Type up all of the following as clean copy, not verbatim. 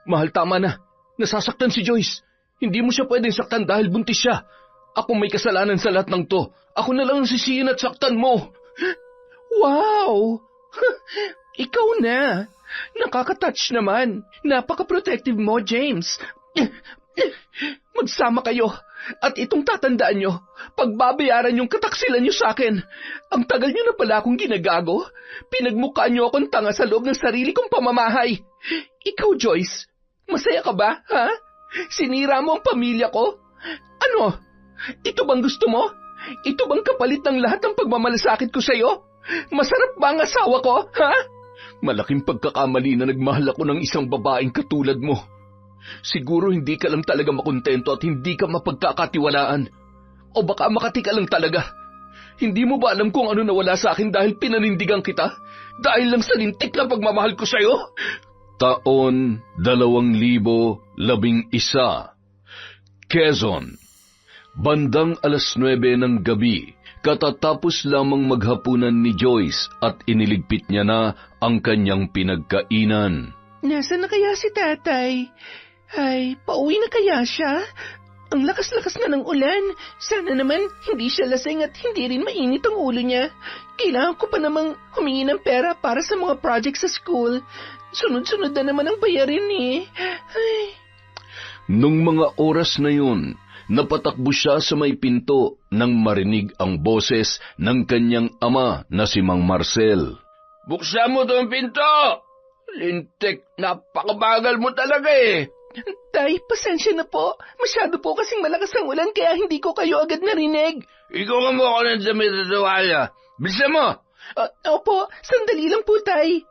Mahal, tama na. Nasasaktan si Joyce. Hindi mo siya pwedeng saktan dahil buntis siya. Ako may kasalanan sa lahat ng to. Ako na lang ang sisihin at saktan mo. Wow! Ikaw na. Nakaka-touch naman. Napaka-protective mo, James. Magsama kayo. At itong tatandaan nyo, pagbabayaran yung kataksilan nyo sa akin. Ang tagal nyo na pala akong ginagago. Pinagmukha nyo akong tanga sa loob ng sarili kong pamamahay. Ikaw, Joyce, masaya ka ba, ha? Sinira mo ang pamilya ko? Ano? Ito bang gusto mo? Ito bang kapalit ng lahat ng pagmamalasakit ko sa'yo? Masarap ba ang asawa ko, ha? Malaking pagkakamali na nagmahal ako ng isang babaeng katulad mo. Siguro hindi ka lang talaga makontento at hindi ka mapagkakatiwalaan. O baka makati ka lang talaga. Hindi mo ba alam kung ano nawala sa akin dahil pinanindigan kita? Dahil lang sa lintik na pagmamahal ko sa'yo? Taon 2011, Quezon. Bandang 9:00 ng gabi, katatapos lamang maghapunan ni Joyce at iniligpit niya na ang kanyang pinagkainan. Nasaan na kaya si tatay? Ay, pauwi na kaya siya? Ang lakas-lakas na ng ulan. Sana naman hindi siya lasing at hindi rin mainit ang ulo niya. Kailangan ko pa namang humingi ng pera para sa mga project sa school. Sunod-sunod na naman ang bayarin eh. Ay. Nung mga oras na yun, napatakbo siya sa may pinto nang marinig ang boses ng kanyang ama na si Mang Marcel. Buksan mo itong pinto! Lintik, napakabagal mo talaga eh. Tay, pasensya na po. Masyado po kasing malakas ang ulan kaya hindi ko kayo agad narinig. Ikaw ka mo ako ng damit at tuwalya. Bilisan mo! Opo, sandali lang po, tay.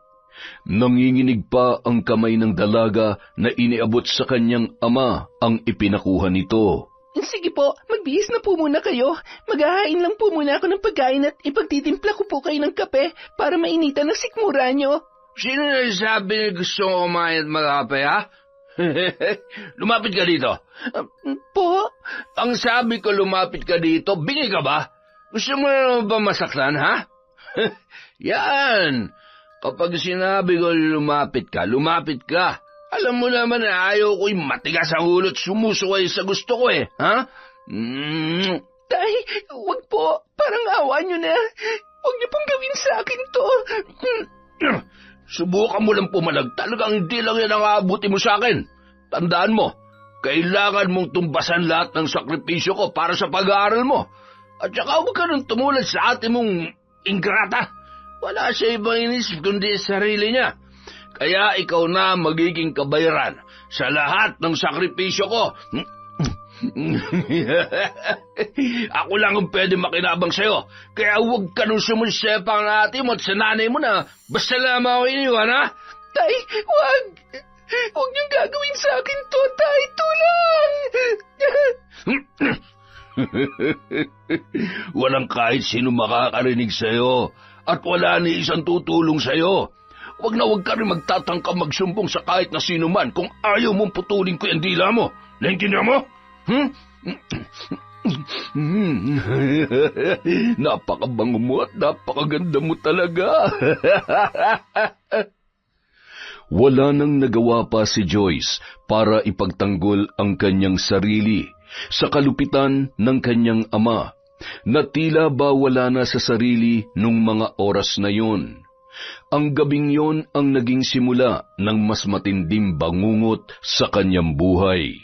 Nanginginig pa ang kamay ng dalaga na iniabot sa kanyang ama ang ipinakuha nito. Sige po, magbihis na po muna kayo. Maghahain lang po muna ako ng pagkain at ipagtitimpla ko po kayo ng kape para mainitan ang sikmura nyo. Sino na sabi na gusto ko kumain at magkape, ha? Lumapit ka dito. Po? Ang sabi ko lumapit ka dito, bingi ka ba? Gusto mo na ba masaktan, ha? Yan. Kapag sinabi ko lumapit ka, lumapit ka. Alam mo naman na ayaw ko'y matigas ang ulo at sumusuway sa gusto ko eh, ha? Tay, wag po. Parang awa nyo na. Wag niyo pong gawin sa akin to. Subukan mo lang pumalag. Talagang hindi lang yan ang aabuti mo sa akin. Tandaan mo, kailangan mong tumbasan lahat ng sakripisyo ko para sa pag-aaral mo. At saka huwag ka nang tumulad sa ate mong ingrata. Wala siya ibang inisip kundi sarili niya. Kaya ikaw na magiging kabayaran sa lahat ng sakripisyo ko. Ako lang ang pwede makinabang sa'yo. Kaya huwag ka nung sumusepang na ate mo at sa nanay mo na basta lamang ako iniwan, ha? Tay, huwag! Huwag niyong gagawin sa akin to, tay! Tulang! Walang kahit sino makakarinig sa'yo at wala ni isang tutulong sa'yo. Huwag na huwag ka rin magtatangka magsumbong sa kahit na sino man kung ayaw mong putulin ko yung dila mo. Naintindihan mo? Napakabango mo at napakaganda mo talaga. Wala nang nagawa pa si Joyce para ipagtanggol ang kanyang sarili sa kalupitan ng kanyang ama, na tila ba wala na sa sarili nung mga oras na yun. Ang gabing yon ang naging simula ng mas matinding bangungot sa kanyang buhay.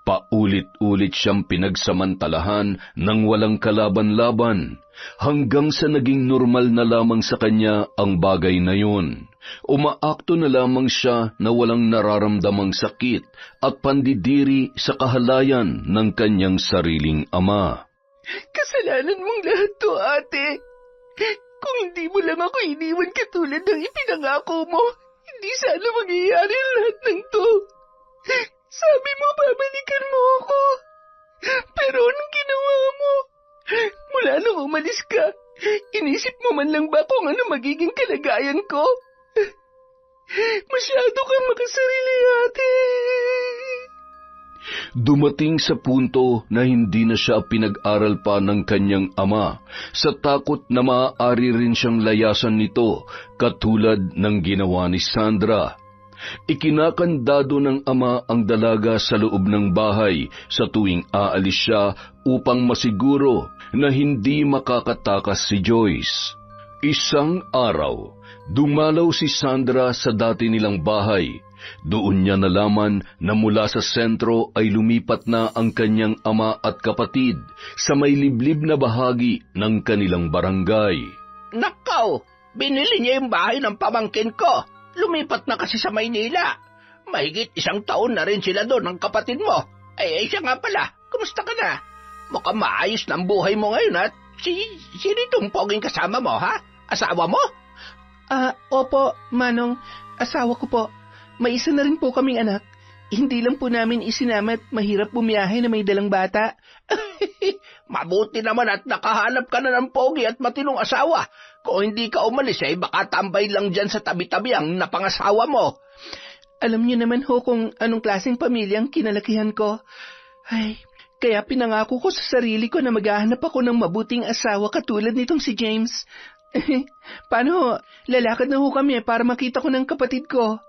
Paulit-ulit siyang pinagsamantalahan ng walang kalaban-laban, hanggang sa naging normal na lamang sa kanya ang bagay na yun. Umaakto na lamang siya na walang nararamdamang sakit at pandidiri sa kahalayan ng kanyang sariling ama. Kasalanan mong lahat to, ate. Kung hindi mo lang ako iniwan katulad ng ipinangako mo, hindi sana mangyayari lahat ng to. Sabi mo, babalikan mo ako. Pero anong ginawa mo? Mula nung umalis ka, inisip mo man lang ba kung ano magiging kalagayan ko? Masyado kang makasarili, ate. Dumating sa punto na hindi na siya pinag-aral pa ng kanyang ama sa takot na maaari rin siyang layasan nito katulad ng ginawa ni Sandra. Ikinakandado ng ama ang dalaga sa loob ng bahay sa tuwing aalis siya upang masiguro na hindi makakatakas si Joyce. Isang araw, dumalaw si Sandra sa dati nilang bahay. Doon niya nalaman na mula sa sentro ay lumipat na ang kanyang ama at kapatid sa may liblib na bahagi ng kanilang barangay. Nakaw, binili niya yung bahay ng pamangkin ko. Lumipat na kasi sa Maynila. Mahigit 1 taon na rin sila doon ng kapatid mo. Siya nga pala, kumusta ka na? Mukhang maayos na ang buhay mo ngayon at sino itong poging kasama mo, ha? Asawa mo? Opo, Manong. Asawa ko po. May isa na rin po kaming anak. Hindi lang po namin isinama at mahirap bumiyahe na may dalang bata. Mabuti naman at nakahanap ka na ng pogi at matinong asawa. Kung hindi ka umalis baka tambay lang dyan sa tabi-tabi ang napangasawa mo. Alam niyo naman ho kung anong klaseng pamilyang kinalakihan ko. Kaya pinangako ko sa sarili ko na maghahanap ako ng mabuting asawa katulad nitong si James. Paano ho? Lalakad na ho kami para makita ko ng kapatid ko.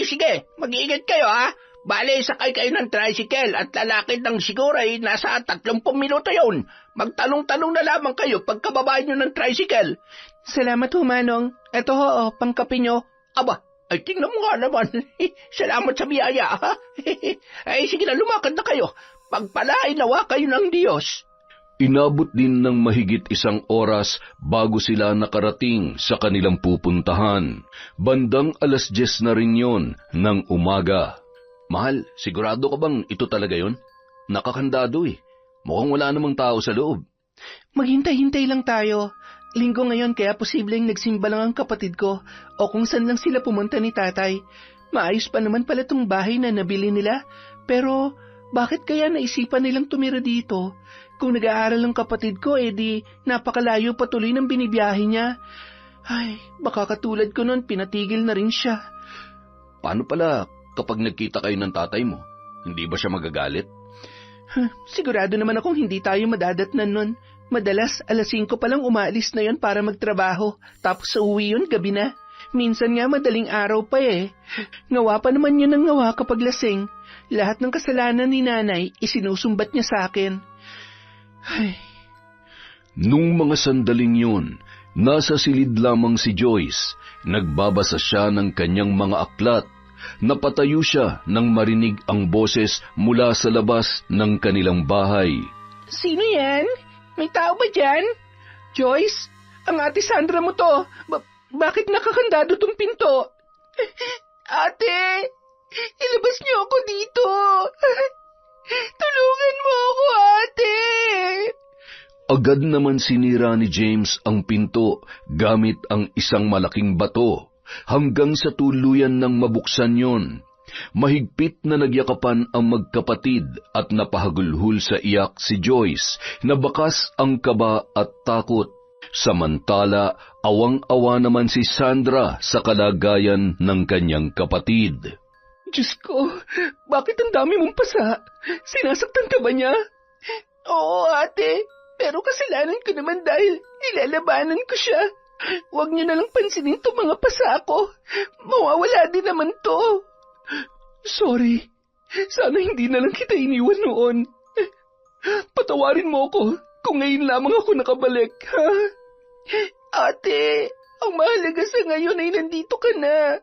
Sige, mag-iingat kayo, ha? Bale, sakay kayo ng tricycle at lalakid ng siguro nasa 30 minuto yun. Magtanong-tanong na lamang kayo pagkababa nyo ng tricycle. Salamat ho, Manong. Eto ho, pangkape nyo. Aba, tingnan mo nga naman. Salamat sa biyaya, ha? Sige na, lumakad na kayo. Pagpalain nawa kayo ng Diyos. Inabot din ng mahigit 1 oras bago sila nakarating sa kanilang pupuntahan. Bandang 10:00 na rin yon ng umaga. Mahal, sigurado ka bang ito talaga yon? Nakakandado Mukhang wala namang tao sa loob. Maghintay-hintay lang tayo. Linggo ngayon kaya posibleng nagsimba lang ang kapatid ko o kung saan lang sila pumunta ni tatay. Maayos pa naman pala tong bahay na nabili nila. Pero bakit kaya naisipan nilang tumira dito? Kung nag-aaral ang kapatid ko, di napakalayo patuloy ng binibiyahe niya. Baka katulad ko nun, pinatigil na rin siya. Paano pala kapag nagkita kayo ng tatay mo? Hindi ba siya magagalit? Sigurado naman akong hindi tayo madadatnan nun. Madalas, 5:00 pa lang umaalis na yon para magtrabaho. Tapos sa uwi yun, gabi na. Minsan nga madaling araw pa Ngawa pa naman yun ng ngawa kapag lasing. Lahat ng kasalanan ni nanay, isinusumbat niya sa akin. Nung mga sandaling yun, nasa silid lamang si Joyce. Nagbabasa siya ng kanyang mga aklat. Napatayo siya nang marinig ang boses mula sa labas ng kanilang bahay. Sino yan? May tao ba dyan? Joyce, ang ate Sandra mo to. Bakit nakakandado tong pinto? Ate, ilabas niyo ako dito. Tulungan mo ako, ate! Agad naman sinira ni James ang pinto gamit ang isang malaking bato hanggang sa tuluyan ng mabuksan yon. Mahigpit na nagyakapan ang magkapatid at napahagulhol sa iyak si Joyce na bakas ang kaba at takot. Samantala, awang-awa naman si Sandra sa kalagayan ng kanyang kapatid. Diyos ko, bakit ang dami mong pasa? Sinasaktan ka ba niya? Oo, ate. Pero kasalanan ko naman dahil nilalabanan ko siya. Huwag niyo na lang pansinin itong mga pasa ko. Mawawala din naman to. Sorry. Sana hindi na lang kita iniwan noon. Patawarin mo ako kung ngayon lamang ako nakabalik, ha? Ate, ang mahalaga sa ngayon ay nandito ka na.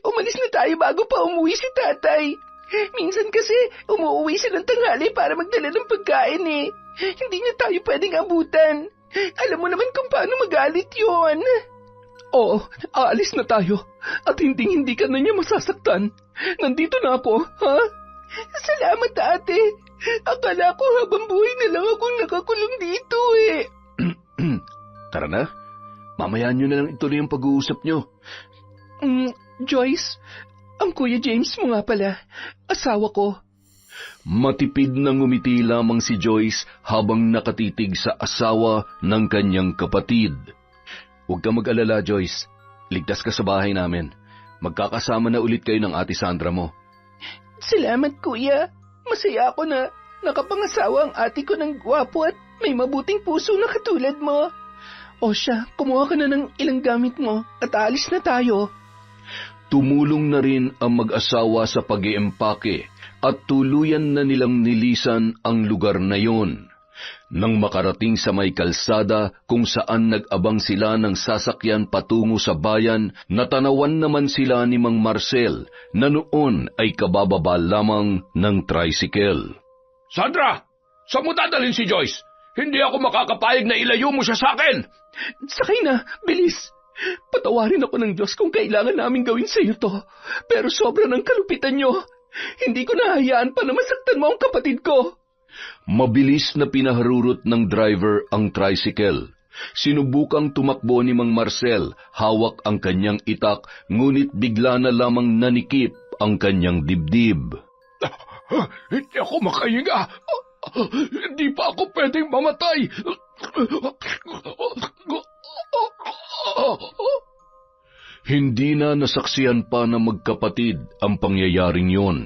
Umalis na tayo bago pa umuwi si tatay. Minsan kasi umuwi siya ng tanghali para magdala ng pagkain Hindi niya tayo pwedeng abutan. Alam mo naman kung paano magalit yon. Oo, aalis na tayo. At hindi ka na niya masasaktan. Nandito na ako, ha? Salamat, ate. Akala ko habang buhay na lang akong nakakulong dito Tara na. Mamaya nyo na lang ituloy ang pag-uusap nyo. Joyce, ang Kuya James mo nga pala, asawa ko. Matipid na ngumiti lamang si Joyce habang nakatitig sa asawa ng kanyang kapatid. Huwag ka mag-alala, Joyce. Ligtas ka sa bahay namin. Magkakasama na ulit kayo ng ate Sandra mo. Salamat, Kuya. Masaya ako na nakapangasawa ang ate ko ng gwapo at may mabuting puso na katulad mo. O siya, kumuha ka na ng ilang gamit mo at aalis na tayo. Tumulong na rin ang mag-asawa sa pag-iempake at tuluyan na nilang nilisan ang lugar na yon. Nang makarating sa may kalsada kung saan nag-abang sila ng sasakyan patungo sa bayan, natanawan naman sila ni Mang Marcel na noon ay kabababa lamang ng tricycle. Sandra! Saan mo dadalhin si Joyce? Hindi ako makakapayag na ilayo mo siya sa akin! Sakay na, bilis! Patawarin ako ng Diyos kung kailangan namin gawin sa iyo to. Pero sobra ng kalupitan nyo. Hindi ko nahayaan pa na masaktan mo ang kapatid ko. Mabilis na pinaharurot ng driver ang tricycle. Sinubukang tumakbo ni Mang Marcel, hawak ang kanyang itak, ngunit bigla na lamang nanikip ang kanyang dibdib. Hindi ako makahinga. Hindi pa ako pwedeng mamatay. Hindi na nasaksihan pa ng magkapatid ang pangyayaring yon.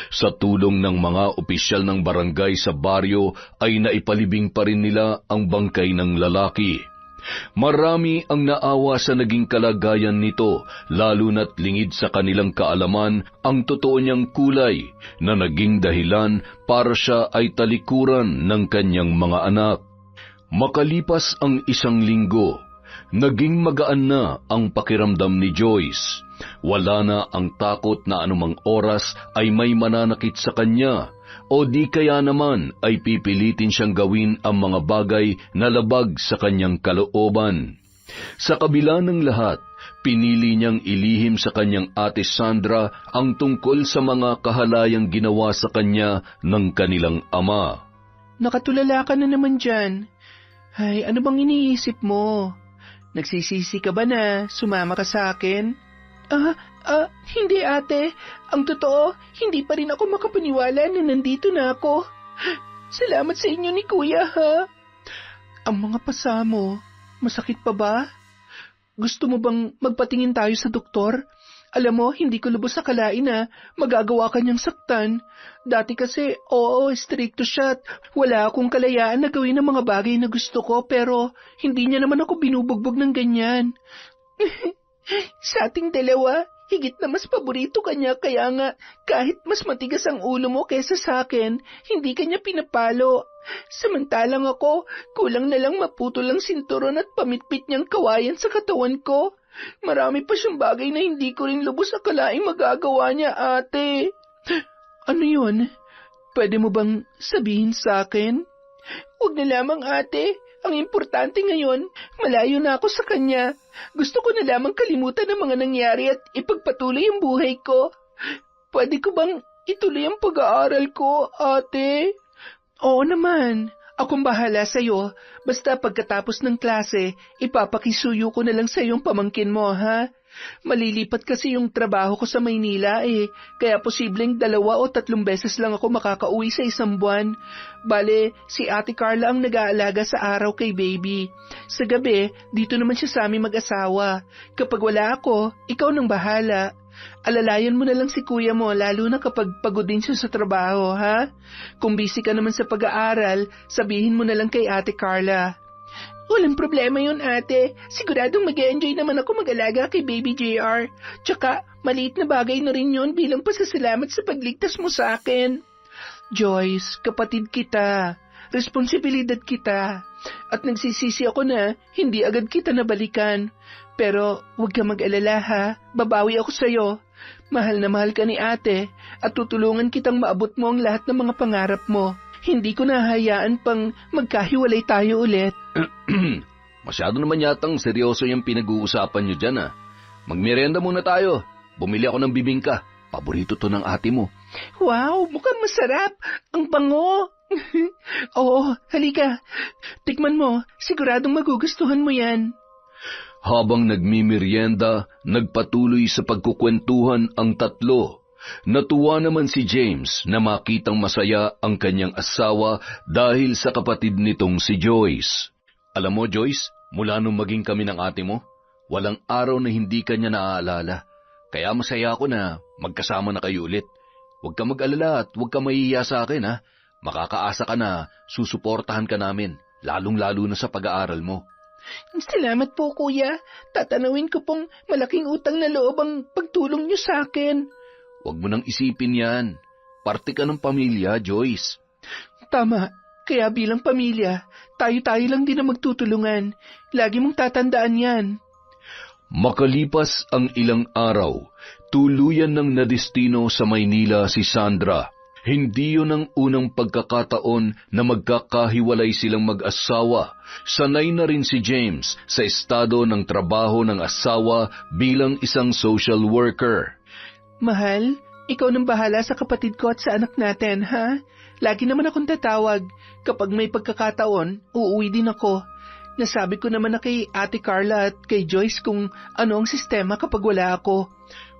Sa tulong ng mga opisyal ng barangay sa baryo ay naipalibing pa rin nila ang bangkay ng lalaki. Marami ang naawa sa naging kalagayan nito, lalo na't lingid sa kanilang kaalaman ang totoo niyang kulay na naging dahilan para siya ay talikuran ng kanyang mga anak. Makalipas ang 1 linggo, naging magaan na ang pakiramdam ni Joyce. Wala na ang takot na anumang oras ay may mananakit sa kanya o di kaya naman ay pipilitin siyang gawin ang mga bagay na labag sa kanyang kalooban. Sa kabila ng lahat, pinili niyang ilihim sa kanyang ate Sandra ang tungkol sa mga kahalayang ginawa sa kanya ng kanilang ama. Nakatulala ka na naman dyan. Ay, ano bang iniisip mo? Nagsisisi ka ba na sumama ka sa akin? Hindi ate. Ang totoo, hindi pa rin ako makapaniwala na nandito na ako. Salamat sa inyo ni Kuya, ha? Ang mga pasa mo, masakit pa ba? Gusto mo bang magpatingin tayo sa doktor? Alam mo, hindi ko lubos akalain na magagawa ka niyang saktan. Dati kasi, stricto siya at wala akong kalayaan na gawin ang mga bagay na gusto ko pero hindi niya naman ako binubugbog ng ganyan. Sa ating dalawa, higit na mas paborito kanya kaya nga kahit mas matigas ang ulo mo kaysa sa akin, hindi kanya pinapalo. Samantalang ako, kulang na lang maputol ang sinturon at pamitpit niyang kawayan sa katawan ko. Marami pa siyang bagay na hindi ko rin lubos akalaing magagawa niya, ate. Ano yun? Pwede mo bang sabihin sa akin? Huwag na lamang, ate. Ang importante ngayon, malayo na ako sa kanya. Gusto ko na lamang kalimutan ang mga nangyari at ipagpatuloy ang buhay ko. Pwede ko bang ituloy ang pag-aaral ko, ate? Oo naman. Akong bahala sa'yo. Basta pagkatapos ng klase, ipapakisuyo ko na lang sa iyong pamangkin mo, ha? Malilipat kasi yung trabaho ko sa Maynila kaya posibleng 2 o 3 beses lang ako makakauwi sa 1 buwan. Bale, si Ate Carla ang nag-aalaga sa araw kay baby. Sa gabi, dito naman siya sa aming mag-asawa. Kapag wala ako, ikaw nang bahala. Alalayan mo na lang si kuya mo lalo na kapag pagod din siya sa trabaho, ha? Kung busy ka naman sa pag-aaral, sabihin mo na lang kay Ate Carla. Walang problema yun, ate. Siguradong mag-e-enjoy naman ako mag-alaga kay Baby JR. Tsaka, maliit na bagay na rin yun bilang pasasalamat sa pagligtas mo sa akin. Joyce, kapatid kita. Responsibilidad kita. At nagsisisi ako na hindi agad kita nabalikan. Pero huwag ka mag-alala, ha. Babawi ako sa'yo. Mahal na mahal ka ni ate at tutulungan kitang maabot mo ang lahat ng mga pangarap mo. Hindi ko nahahayaan pang magkahiwalay tayo ulit. Masyado naman yatang seryoso yung pinag-uusapan nyo dyan, Magmerienda muna tayo. Bumili ako ng bibingka. Paborito to ng ate mo. Wow, mukhang masarap. Ang bango. Oo, halika. Tikman mo. Siguradong magugustuhan mo yan. Habang nagmimerienda, nagpatuloy sa pagkukwentuhan ang tatlo. Natuwa naman si James na makitang masaya ang kanyang asawa dahil sa kapatid nitong si Joyce. Alam mo, Joyce, mula nung maging kami ng ate mo, walang araw na hindi kanya naaalala. Kaya masaya ako na magkasama na kayo ulit. Huwag ka mag-alala at huwag ka mahihiya sa akin, ha? Makakaasa ka na susuportahan ka namin, lalong-lalo na sa pag-aaral mo. Salamat po, kuya. Tatanawin ko pong malaking utang na loob ang pagtulong niyo sa akin. Huwag mo nang isipin yan. Parte ka ng pamilya, Joyce. Tama. Kaya bilang pamilya, tayo-tayo lang din ang magtutulungan. Lagi mong tatandaan yan. Makalipas ang ilang araw, tuluyan ng nadestino sa Maynila si Sandra. Hindi yun ang unang pagkakataon na magkakahiwalay silang mag-asawa. Sanay na rin si James sa estado ng trabaho ng asawa bilang isang social worker. Mahal, ikaw nang bahala sa kapatid ko at sa anak natin, ha? Lagi naman akong tatawag. Kapag may pagkakataon, uuwi din ako. Nasabi ko naman na kay Ate Carla at kay Joyce kung ano ang sistema kapag wala ako.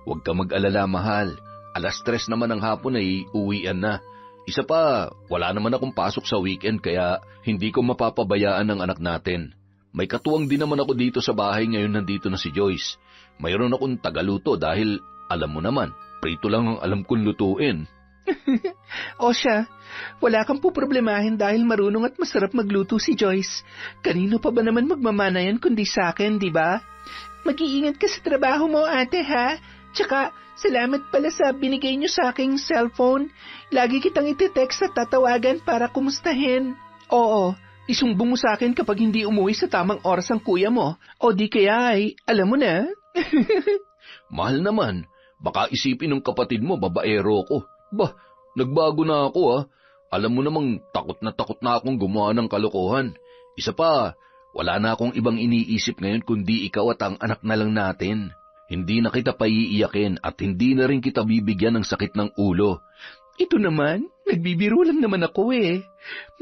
Huwag ka mag-alala, mahal. 3:00 naman ng hapon ay uwian na. Isa pa, wala naman akong pasok sa weekend kaya hindi ko mapapabayaan ang anak natin. May katuwang din naman ako dito sa bahay ngayon nandito na si Joyce. Mayroon akong tagaluto dahil alam mo naman, prito lang ang alam kong lutuin. O siya, wala kang poproblemahin dahil marunong at masarap magluto si Joyce. Kanino pa ba naman magmamana yan kundi sa akin, di ba? Mag-iingat ka sa trabaho mo, ate, ha? Tsaka, salamat pala sa binigay niyo sa aking cellphone. Lagi kitang iti-text at tatawagan para kumustahin. Oo, isumbong mo sa akin kapag hindi umuwi sa tamang oras ang kuya mo. O di kaya ay, alam mo na. Mahal naman, baka isipin ng kapatid mo babaero ko. Bah, nagbago na ako ah. Alam mo namang takot na akong gumawa ng kalokohan. Isa pa, wala na akong ibang iniisip ngayon kundi ikaw at ang anak na lang natin. Hindi na kita paiiyakin at hindi na rin kita bibigyan ng sakit ng ulo. Ito naman, nagbibiro lang naman ako eh.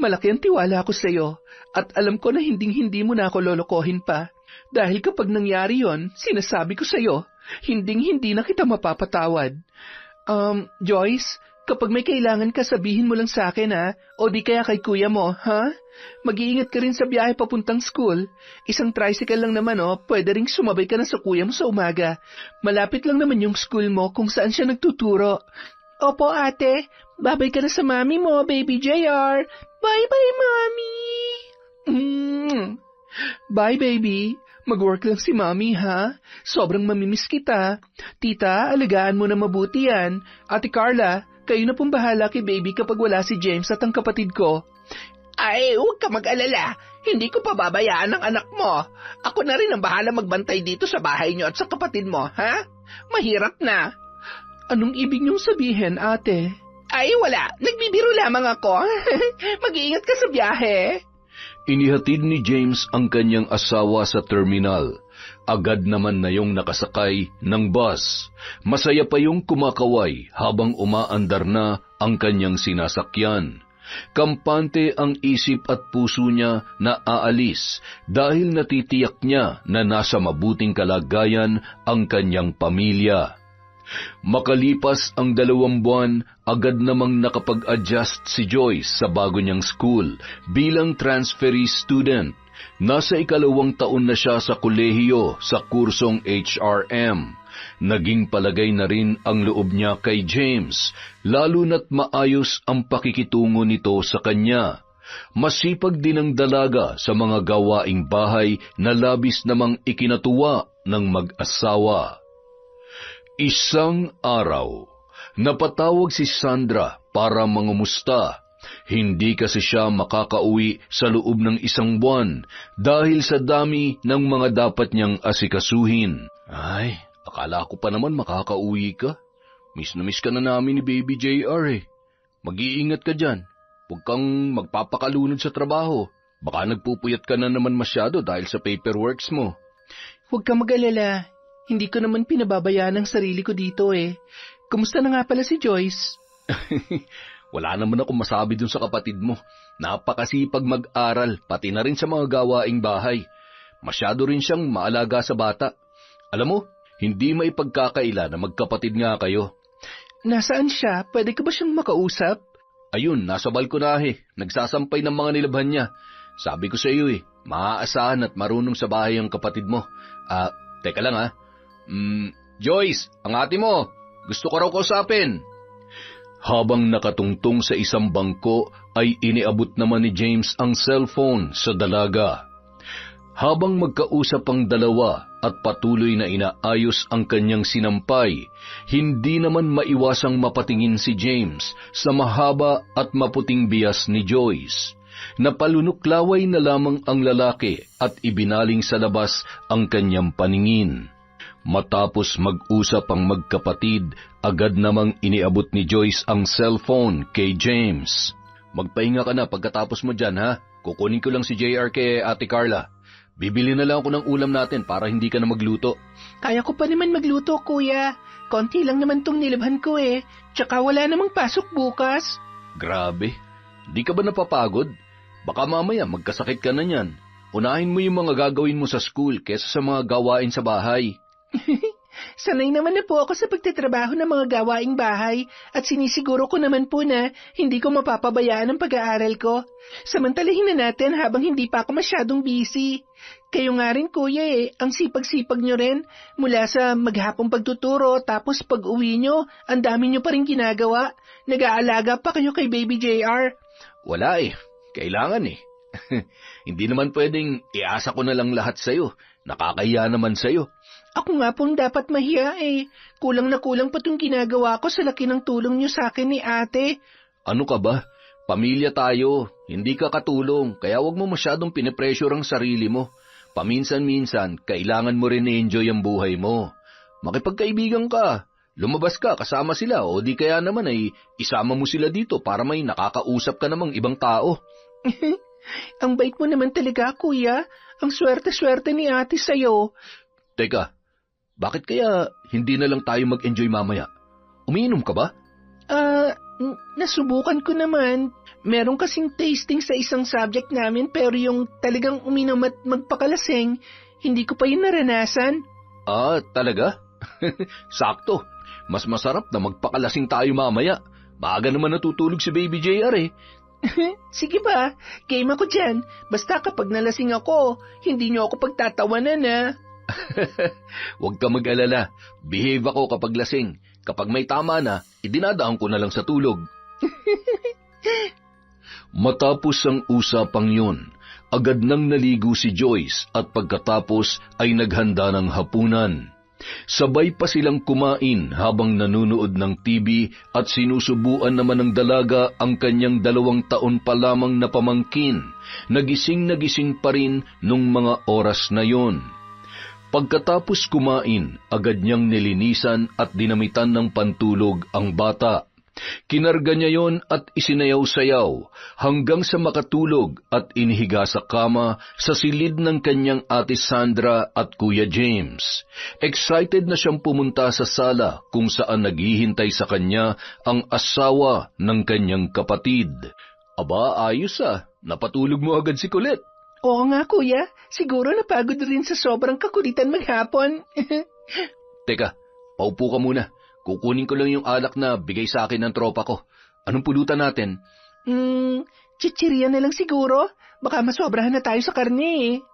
Malaki ang tiwala ko sa iyo at alam ko na hinding-hindi mo na ako lolokohin pa. Dahil kapag nangyari yon, sinasabi ko sa iyo, hinding-hindi na kita mapapatawad. Joyce, kapag may kailangan ka sabihin mo lang sa akin ha, o di kaya kay kuya mo, ha? Mag-iingat ka rin sa biyahe papuntang school. Isang tricycle lang naman pwede ring sumabay ka na sa kuya mo sa umaga. Malapit lang naman yung school mo kung saan siya nagtuturo. Opo ate, babay ka na sa mami mo, baby JR. Bye-bye mami. Bye baby. Mag-work lang si mami, ha? Sobrang mamimiss kita. Tita, alagaan mo na mabuti yan. Ate Carla, kayo na pong bahala kay baby kapag wala si James at ang kapatid ko. Ay, huwag ka mag-alala. Hindi ko pababayaan ang anak mo. Ako na rin ang bahala magbantay dito sa bahay niyo at sa kapatid mo, ha? Mahirap na. Anong ibig niyong sabihin, ate? Ay, wala. Nagbibiro lamang ako. Mag-iingat ka sa biyahe. Inihatid ni James ang kanyang asawa sa terminal. Agad naman na yung nakasakay ng bus. Masaya pa yung kumakaway habang umaandar na ang kanyang sinasakyan. Kampante ang isip at puso niya na aalis dahil natitiyak niya na nasa mabuting kalagayan ang kanyang pamilya. Makalipas ang 2 buwan, agad namang nakapag-adjust si Joyce sa bago niyang school bilang transferee student. Nasa 2 taon na siya sa kolehiyo sa kursong HRM. Naging palagay na rin ang loob niya kay James, lalo na't maayos ang pakikitungo nito sa kanya. Masipag din ang dalaga sa mga gawaing bahay na labis namang ikinatuwa ng mag-asawa. Isang araw, napatawag si Sandra para mangumusta. Hindi kasi siya makakauwi sa loob ng 1 buwan dahil sa dami ng mga dapat niyang asikasuhin. Ay, akala ko pa naman makakauwi ka. Miss na miss ka na namin ni Baby JR eh. Mag-iingat ka dyan. Huwag kang magpapakalunod sa trabaho. Baka nagpupuyat ka na naman masyado dahil sa paperworks mo. Huwag kang mag-alala. Hindi ko naman pinababayaan ang sarili ko dito eh. Kumusta na nga pala si Joyce? Wala naman akong masabi dun sa kapatid mo. Napakasipag mag-aral, pati na rin sa mga gawaing bahay. Masyado rin siyang maalaga sa bata. Alam mo, hindi maipagkakaila na magkapatid nga kayo. Nasaan siya? Pwede ka ba siyang makausap? Ayun, nasa balkonahe. Nagsasampay ng mga nilabhan niya. Sabi ko sa iyo maaasahan at marunong sa bahay ang kapatid mo. Teka lang Joyce, ang ate mo. Gusto ko raw kausapin. Habang nakatungtong sa isang bangko, ay iniabot naman ni James ang cellphone sa dalaga. Habang magkausap ang dalawa at patuloy na inaayos ang kanyang sinampay, hindi naman maiwasang mapatingin si James sa mahaba at maputing bias ni Joyce. Napalunuklaway na lamang ang lalaki at ibinaling sa labas ang kanyang paningin. Matapos mag-usap ang magkapatid, agad namang iniabot ni Joyce ang cellphone kay James. Magpahinga ka na pagkatapos mo dyan, ha? Kukunin ko lang si JR kay Ate Carla. Bibili na lang ako ng ulam natin para hindi ka na magluto. Kaya ko pa naman magluto, kuya. Konti lang naman tong nilabhan ko eh. Tsaka wala namang pasok bukas. Grabe, di ka ba napapagod? Baka mamaya magkasakit ka na niyan. Unahin mo yung mga gagawin mo sa school kesa sa mga gawain sa bahay. Sanay naman na po ako sa pagtatrabaho ng mga gawaing bahay at sinisiguro ko naman po na hindi ko mapapabayaan ang pag-aaral ko. Samantalahin na natin habang hindi pa ako masyadong busy. Kayo nga rin kuya ang sipag-sipag nyo rin. Mula sa maghapong pagtuturo tapos pag-uwi nyo, ang dami nyo pa rin ginagawa. Nag-aalaga pa kayo kay Baby JR. Wala kailangan Hindi naman pwedeng iasa ko na lang lahat sa'yo. Nakakahiya naman sa'yo. Ako nga pong dapat mahiya Kulang na kulang pa itong ginagawa ko sa laki ng tulong niyo sa akin ni ate. Ano ka ba? Pamilya tayo. Hindi ka katulong. Kaya wag mo masyadong pinipressure ang sarili mo. Paminsan-minsan, kailangan mo rin i-enjoy ang buhay mo. Makipagkaibigan ka. Lumabas ka kasama sila o di kaya naman isama mo sila dito para may nakakausap ka namang ibang tao. Ang bait mo naman talaga, kuya. Ang swerte-swerte ni ate sa'yo. Teka, bakit kaya hindi na lang tayo mag-enjoy mamaya? Umiinom ka ba? Nasubukan ko naman. Meron kasing tasting sa isang subject namin pero yung talagang uminom at magpakalasing, hindi ko pa yun naranasan. Talaga? Sakto. Mas masarap na magpakalasing tayo mamaya. Maaga naman natutulog si Baby JR Sige ba, game ako dyan. Basta kapag nalasing ako, hindi niyo ako pagtatawanan Huwag ka mag-alala. Behave ako kapag lasing. Kapag may tama na, idinadaan ko na lang sa tulog. Matapos ang usapang yun, agad nang naligo si Joyce at pagkatapos ay naghanda ng hapunan. Sabay pa silang kumain habang nanunood ng TV at sinusubuan naman ng dalaga ang kanyang 2 taon pa lamang na pamangkin. Nagising pa rin nung mga oras na yon. Pagkatapos kumain, agad niyang nilinisan at dinamitan ng pantulog ang bata. Kinarga niya yon at isinayaw-sayaw hanggang sa makatulog at inihiga sa kama sa silid ng kanyang ate Sandra at Kuya James. Excited na siyang pumunta sa sala kung saan naghihintay sa kanya ang asawa ng kanyang kapatid. Aba, ayos napatulog mo agad si Colette. Oo nga kuya, siguro napagod rin sa sobrang kakulitan maghapon. Teka, paupo ka muna. Kukunin ko lang yung alak na bigay sa akin ng tropa ko. Anong pulutan natin? Chichirya na lang siguro. Baka masobrahan na tayo sa karne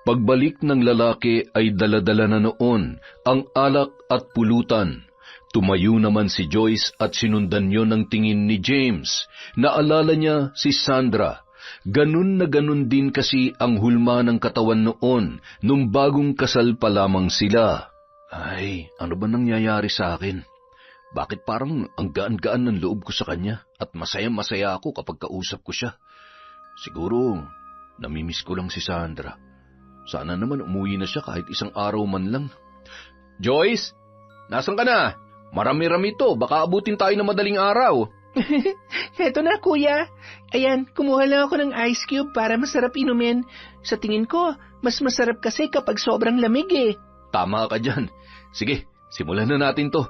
Pagbalik ng lalaki ay daladala na noon ang alak at pulutan. Tumayo naman si Joyce at sinundan yon ng tingin ni James. Naalala niya si Sandra. Ganun na ganun din kasi ang hulma ng katawan noon nung bagong kasal pa lamang sila. Ay, ano ba nangyayari sa akin? Bakit parang ang gaan-gaan ng loob ko sa kanya at masaya-masaya ako kapag kausap ko siya? Siguro, namimiss ko lang si Sandra. Sana naman umuwi na siya kahit isang araw man lang. Joyce, nasan ka na? Marami-rami to, baka abutin tayo ng madaling araw. Heto na kuya. Ayan, kumuha lang ako ng ice cube para masarap inumin. Sa tingin ko, mas masarap kasi kapag sobrang lamig Tama ka dyan. Sige, simulan na natin to.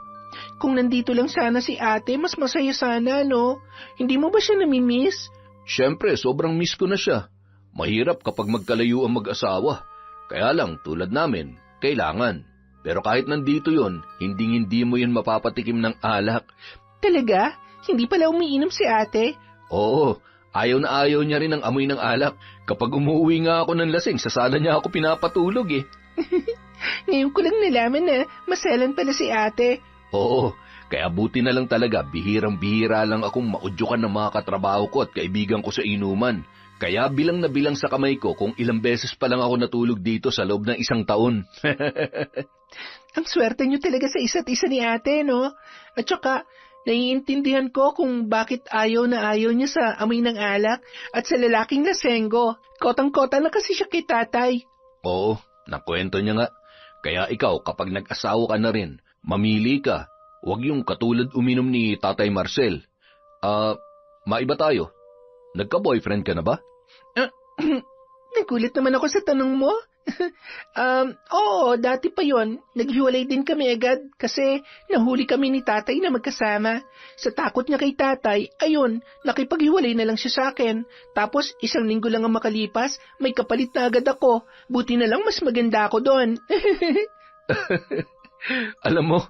Kung nandito lang sana si ate, mas masaya sana, no? Hindi mo ba siya namimiss? Siyempre, sobrang miss ko na siya. Mahirap kapag magkalayo ang mag-asawa. Kaya lang, tulad namin, kailangan. Pero kahit nandito yon, hindi mo yun mapapatikim ng alak. Talaga? Hindi pala umiinom si ate? Oo, ayaw na ayaw niya rin ang amoy ng alak. Kapag umuwi nga ako ng lasing, sa sala niya ako pinapatulog Ngayon ko lang nalaman na maselan pala si ate. Oo, kaya buti na lang talaga, bihirang-bihira lang akong maudyukan ng mga katrabaho ko at kaibigan ko sa inuman. Kaya bilang na bilang sa kamay ko kung ilang beses pa lang ako natulog dito sa loob ng 1 taon. Ang swerte niyo talaga sa isa't isa ni ate, no? At saka, naiintindihan ko kung bakit ayaw na ayaw niya sa amoy ng alak at sa lalaking lasenggo. Kotang-kota na kasi siya kay tatay. Oo, nakwento niya nga. Kaya ikaw, kapag nag-asawa ka na rin, mamili ka. Huwag yung katulad uminom ni Tatay Marcel. Maiba tayo. Nagka-boyfriend ka na ba? Nagulat naman ako sa tanong mo. Oo, dati pa yon. Naghiwalay din kami agad kasi nahuli kami ni tatay na magkasama. Sa takot niya kay tatay, ayun, nakipaghiwalay na lang siya sa akin. Tapos 1 linggo lang ang makalipas, may kapalit na agad ako. Buti na lang mas maganda ako doon. Alam mo,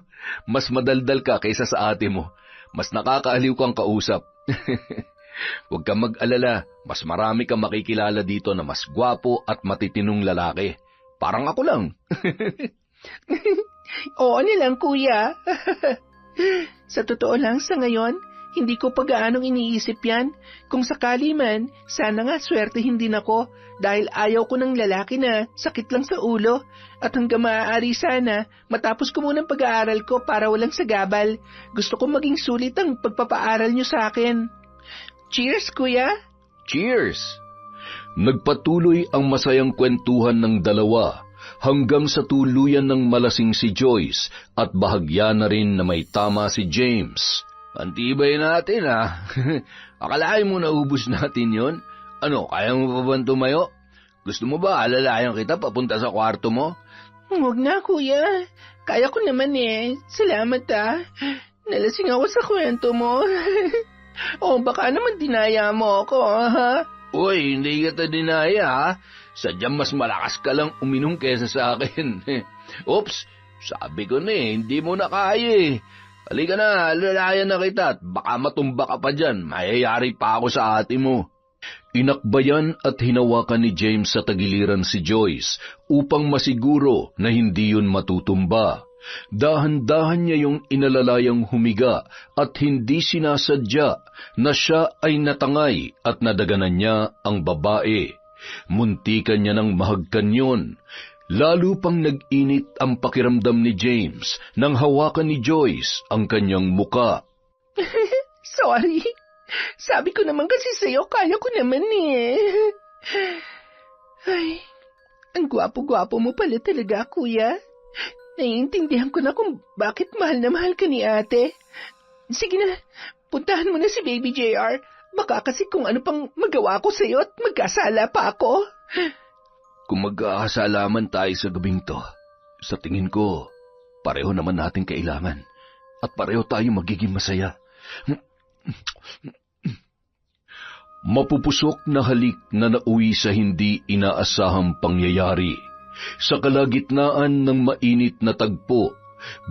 mas madaldal ka kaysa sa ate mo. Mas nakakaaliw kang kausap. Huwag kang mag-alala, mas marami kang makikilala dito na mas gwapo at matitinong lalaki. Parang ako lang. Oo nilang kuya. Sa totoo lang sa ngayon, hindi ko pa gaanong iniisip yan. Kung sakali man, sana nga swertehin din ako dahil ayaw ko ng lalaki na sakit lang sa ulo. At hanggang maaari sana, matapos ko muna ang pag-aaral ko para walang sagabal. Gusto ko maging sulit ang pagpapaaral nyo sa akin. Cheers, kuya! Cheers! Nagpatuloy ang masayang kwentuhan ng dalawa hanggang sa tuluyan ng malasing si Joyce at bahagya na rin na may tama si James. Antibay natin Akalain mo naubos natin yon? Ano, kaya mo pa ba tumayo? Gusto mo ba alalayan kita papunta sa kwarto mo? Huwag na, kuya. Kaya ko naman Salamat Nalasing ako sa kwento mo. O baka naman dinaya mo ako, ha? Uy, hindi kita dinaya, Sadyang mas malakas ka lang uminom kesa sa akin. Oops, sabi ko hindi mo na kaya Halika na, alalayan na kita at baka matumba ka pa dyan. Mayayari pa ako sa ate mo. Inakbayan at hinawakan ni James sa tagiliran si Joyce upang masiguro na hindi yun matutumba. Dahan-dahan niya yung inalalayang humiga at hindi sinasadya na siya ay natangay at nadaganan niya ang babae. Muntikan niya ng mahagkan yun. Lalo pang nag-init ang pakiramdam ni James nang hawakan ni Joyce ang kanyang muka. Sorry. Sabi ko naman kasi sa'yo, kaya ko naman Ay, ang gwapo-gwapo mo pala talaga, kuya. Naiintindihan ko na kung bakit mahal na mahal ka ni ate. Sige na, puntahan mo na si Baby JR. Baka kasi kung ano pang magawa ko sa'yo at magkasala pa ako. Kung mag-aasalaman tayo sa gabing to, sa tingin ko, pareho naman natin kailangan at pareho tayo magiging masaya. Mapupusok na halik na nauwi sa hindi inaasahang pangyayari. Sa kalagitnaan ng mainit na tagpo,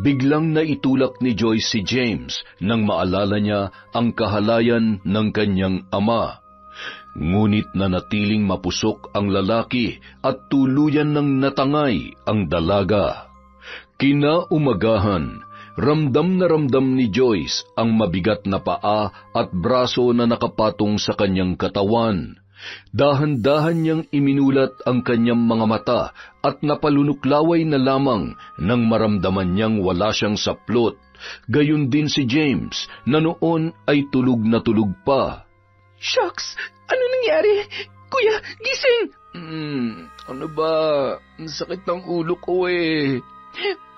biglang naitulak ni Joyce si James nang maalala niya ang kahalayan ng kanyang ama. Ngunit nanatiling mapusok ang lalaki at tuluyan ng natangay ang dalaga. Kinaumagahan, ramdam na ramdam ni Joyce ang mabigat na paa at braso na nakapatong sa kanyang katawan. Dahan-dahan niyang iminulat ang kanyang mga mata at napalunuklaway na lamang nang maramdaman niyang wala siyang saplot. Gayon din si James na noon ay tulog na tulog pa. Shucks! Ano nangyari? Kuya, gising! Ano ba? Ang sakit ng ulo ko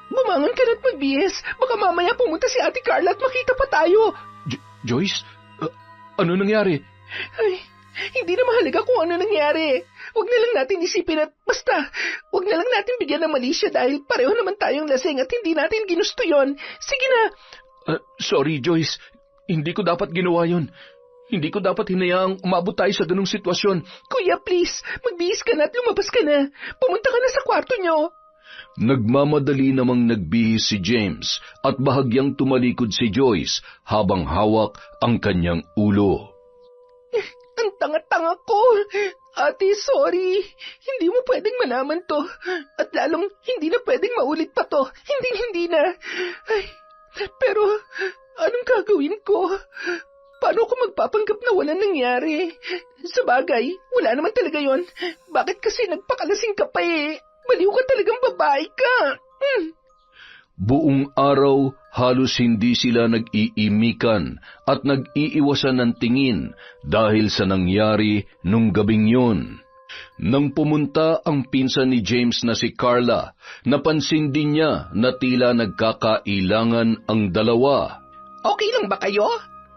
Bumangon ka na't magbihis. Baka mamaya pumunta si Ate Carla at makita pa tayo. Joyce? Ano nangyari? Ay, hindi na mahalaga kung ano nangyari. Huwag na lang natin isipin at basta, huwag na lang natin bigyan ng mali siya dahil pareho naman tayong lasing at hindi natin ginusto yon. Sige na. Sorry, Joyce. Hindi ko dapat ginawa yon. Hindi ko dapat hinayaang umabot tayo sa ganung sitwasyon. Kuya, please, magbihis ka na at lumabas ka na. Pumunta ka na sa kwarto niyo. Nagmamadali namang nagbihis si James at bahagyang tumalikod si Joyce habang hawak ang kanyang ulo. Ang tanga-tanga ko. Ate, sorry. Hindi mo pwedeng malaman to. At lalong hindi na pwedeng maulit pa to. Hindi na. Ay, pero anong gagawin ko? Paano ko magpapanggap na walang nangyari? Sabagay, wala naman talaga yon. Bakit kasi nagpakalasing ka pa eh? Baliw ka talagang babae ka. Buong araw, halos hindi sila nag-iimikan at nag-iiwasan ng tingin dahil sa nangyari nung gabing yun. Nang pumunta ang pinsan ni James na si Carla, napansin din niya na tila nagkakailangan ang dalawa. Okay lang ba kayo?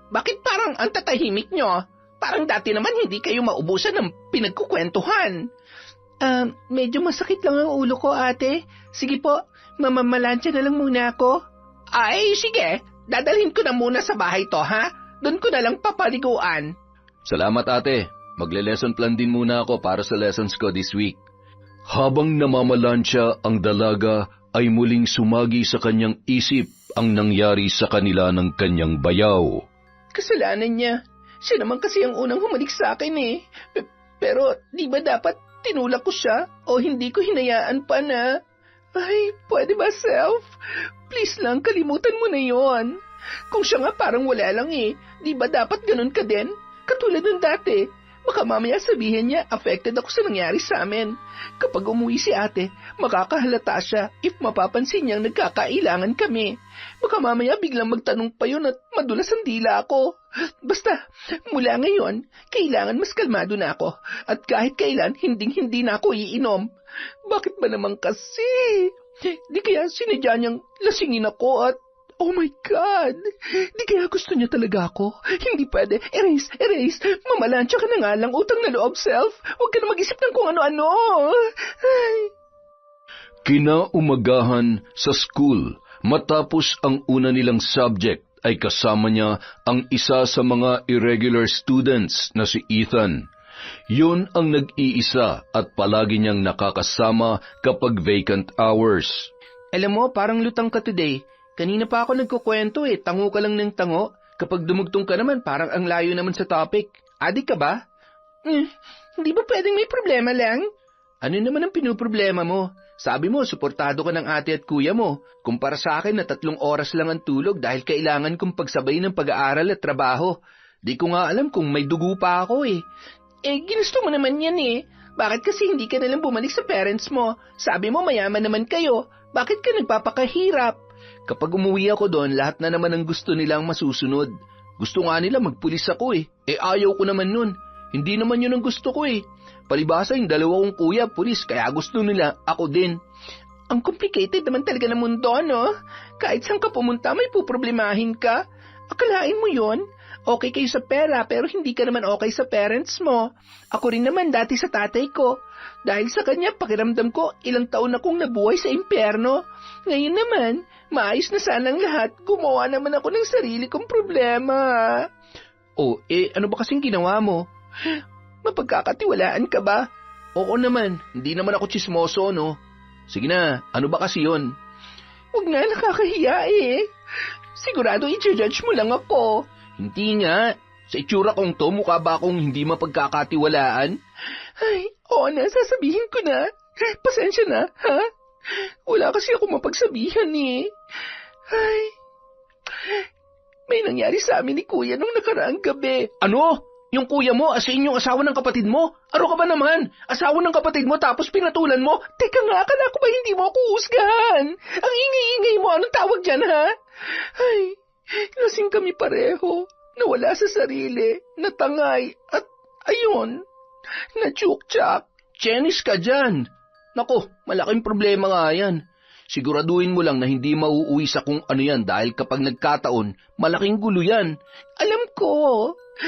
Bakit parang ang tatahimik nyo? Parang dati naman hindi kayo maubusan ng pinagkukwentuhan. Medyo masakit lang ang ulo ko, ate. Sige po, mamamalansya na lang muna ako. Ay, sige. Dadalhin ko na muna sa bahay to, ha? Doon ko na lang papaliguan. Salamat, ate. Magle-lesson plan din muna ako para sa lessons ko this week. Habang namamalansya ang dalaga, ay muling sumagi sa kanyang isip ang nangyari sa kanila ng kanyang bayaw. Kasalanan niya. Siya naman kasi ang unang humalik sa akin eh. Pero di ba dapat tinulak ko siya o hindi ko hinayaan pa na? Ay, pwede ba, Self? Please lang, kalimutan mo na yon. Kung siya nga parang wala lang eh, di ba dapat ganun ka din? Katulad ng dati. Baka mamaya sabihin niya, affected ako sa nangyari sa amin. Kapag umuwi si ate, makakahalata siya if mapapansin niyang nagkakailangan kami. Baka mamaya biglang magtanong pa yun at madulas ang dila ako. Basta, mula ngayon, kailangan mas kalmado na ako. At kahit kailan, hinding-hindi na ako iinom. Bakit ba naman kasi? Di kaya sinadya niyang lasingin ako at oh my God! Di kaya gusto niya talaga ako? Hindi pwede. Erase. Mamalansya ka na nga lang, utang na loob, Self. Huwag ka na mag-isip ng kung ano-ano. Ay. Kinaumagahan sa school, matapos ang una nilang subject, ay kasama niya ang isa sa mga irregular students na si Ethan. Yun ang nag-iisa at palagi niyang nakakasama kapag vacant hours. Alam mo, parang lutang ka today. Kanina pa ako nagkukwento eh, tango ka lang ng tango. Kapag dumugtong ka naman, parang ang layo naman sa topic. Adik ka ba? Hindi ba pwedeng may problema lang? Ano naman ang pinuproblema mo? Sabi mo, suportado ka ng ate at kuya mo. Kumpara sa akin na 3 oras lang ang tulog dahil kailangan kong pagsabay ng pag-aaral at trabaho. Di ko nga alam kung may dugo pa ako eh. Ginusto mo naman yan eh. Bakit kasi hindi ka nalang bumalik sa parents mo? Sabi mo mayaman naman kayo. Bakit ka nagpapakahirap? Kapag umuwi ako doon, lahat na naman ang gusto nilang masusunod. Gusto nga nila magpulis ako eh. Ayaw ko naman nun. Hindi naman yun ang gusto ko eh. Palibasa yung 2 kong kuya, pulis, kaya gusto nila, ako din. Ang complicated naman talaga ng mundo, no? Kahit saan ka pumunta, may puproblemahin ka. Akalain mo yon? Okay kayo sa pera, pero hindi ka naman okay sa parents mo. Ako rin naman dati sa tatay ko. Dahil sa kanya, pakiramdam ko, ilang taon akong nabuhay sa impyerno. Ngayon naman, maayos na sanang lahat, gumawa naman ako ng sarili kong problema. Ano ba kasing ginawa mo? Mapagkakatiwalaan ka ba? Oo naman, hindi naman ako tsismoso, no? Sige na, ano ba kasi yon? Huwag nga, nakakahiya eh. Sigurado i-judge mo lang ako. Hindi nga. Sa itsura kong to, mukha ba akong hindi mapagkakatiwalaan? Ay, oo na, sasabihin ko na. Pasensya na, ha? Wala kasi ako mapagsabihan eh. Ay, may nangyari sa amin ni Kuya nung nakaraang gabi. Ano? Yung kuya mo, asin yung asawa ng kapatid mo? Ano ka ba naman? Asawa ng kapatid mo tapos pinatulan mo? Teka nga, akala ko ba hindi mo ako husgahan? Ang ingay-ingay mo, anong tawag dyan, ha? Ay, lasing kami pareho. Nawala sa sarili, natangay, at ayun, na-chuk-chak. Chenis ka dyan. Naku, malaking problema nga yan. Siguraduhin mo lang na hindi mauuwi sa kung ano yan dahil kapag nagkataon, malaking gulo yan. Alam ko.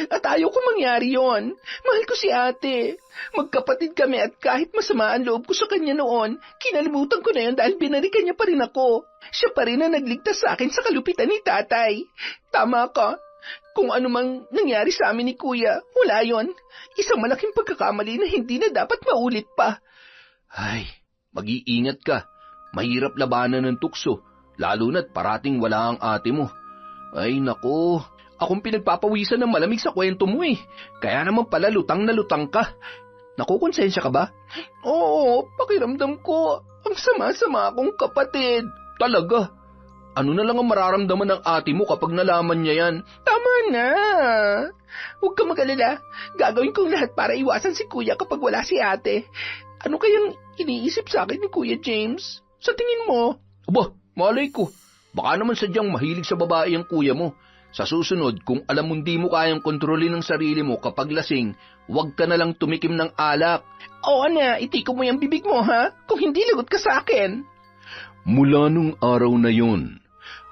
At ayaw ko mangyari yon. Mahal ko si ate. Magkapatid kami at kahit masama ang loob ko sa kanya noon, kinalimutan ko na yon dahil binalikan niya pa rin ako. Siya pa rin ang nagligtas sa akin sa kalupitan ni tatay. Tama ka. Kung ano mang nangyari sa amin ni kuya, wala yon. Isang malaking pagkakamali na hindi na dapat maulit pa. Ay, mag-iingat ka. Mahirap labanan ng tukso, lalo na't parating wala ang ate mo. Ay nako, akong pinagpapawisan ng malamig sa kwento mo eh. Kaya naman pala lutang na lutang ka. Nakukonsensya ka ba? Oo, pakiramdam ko, ang sama-sama akong kapatid. Talaga? Ano na lang ang mararamdaman ng ate mo kapag nalaman niya yan? Tama na. Huwag ka mag-alala. Gagawin kong lahat para iwasan si Kuya kapag wala si ate. Ano kayang iniisip sa akin ni Kuya James? Sa tingin mo? Aba, malay ko. Baka naman sadyang mahilig sa babae ang kuya mo. Sa susunod, kung alam mong di mo kayang kontrolin ang sarili mo kapag lasing, huwag ka na lang tumikim ng alak. Oo na, itiko mo yung bibig mo ha? Kung hindi, lagot ka sa akin. Mula nung araw na yun,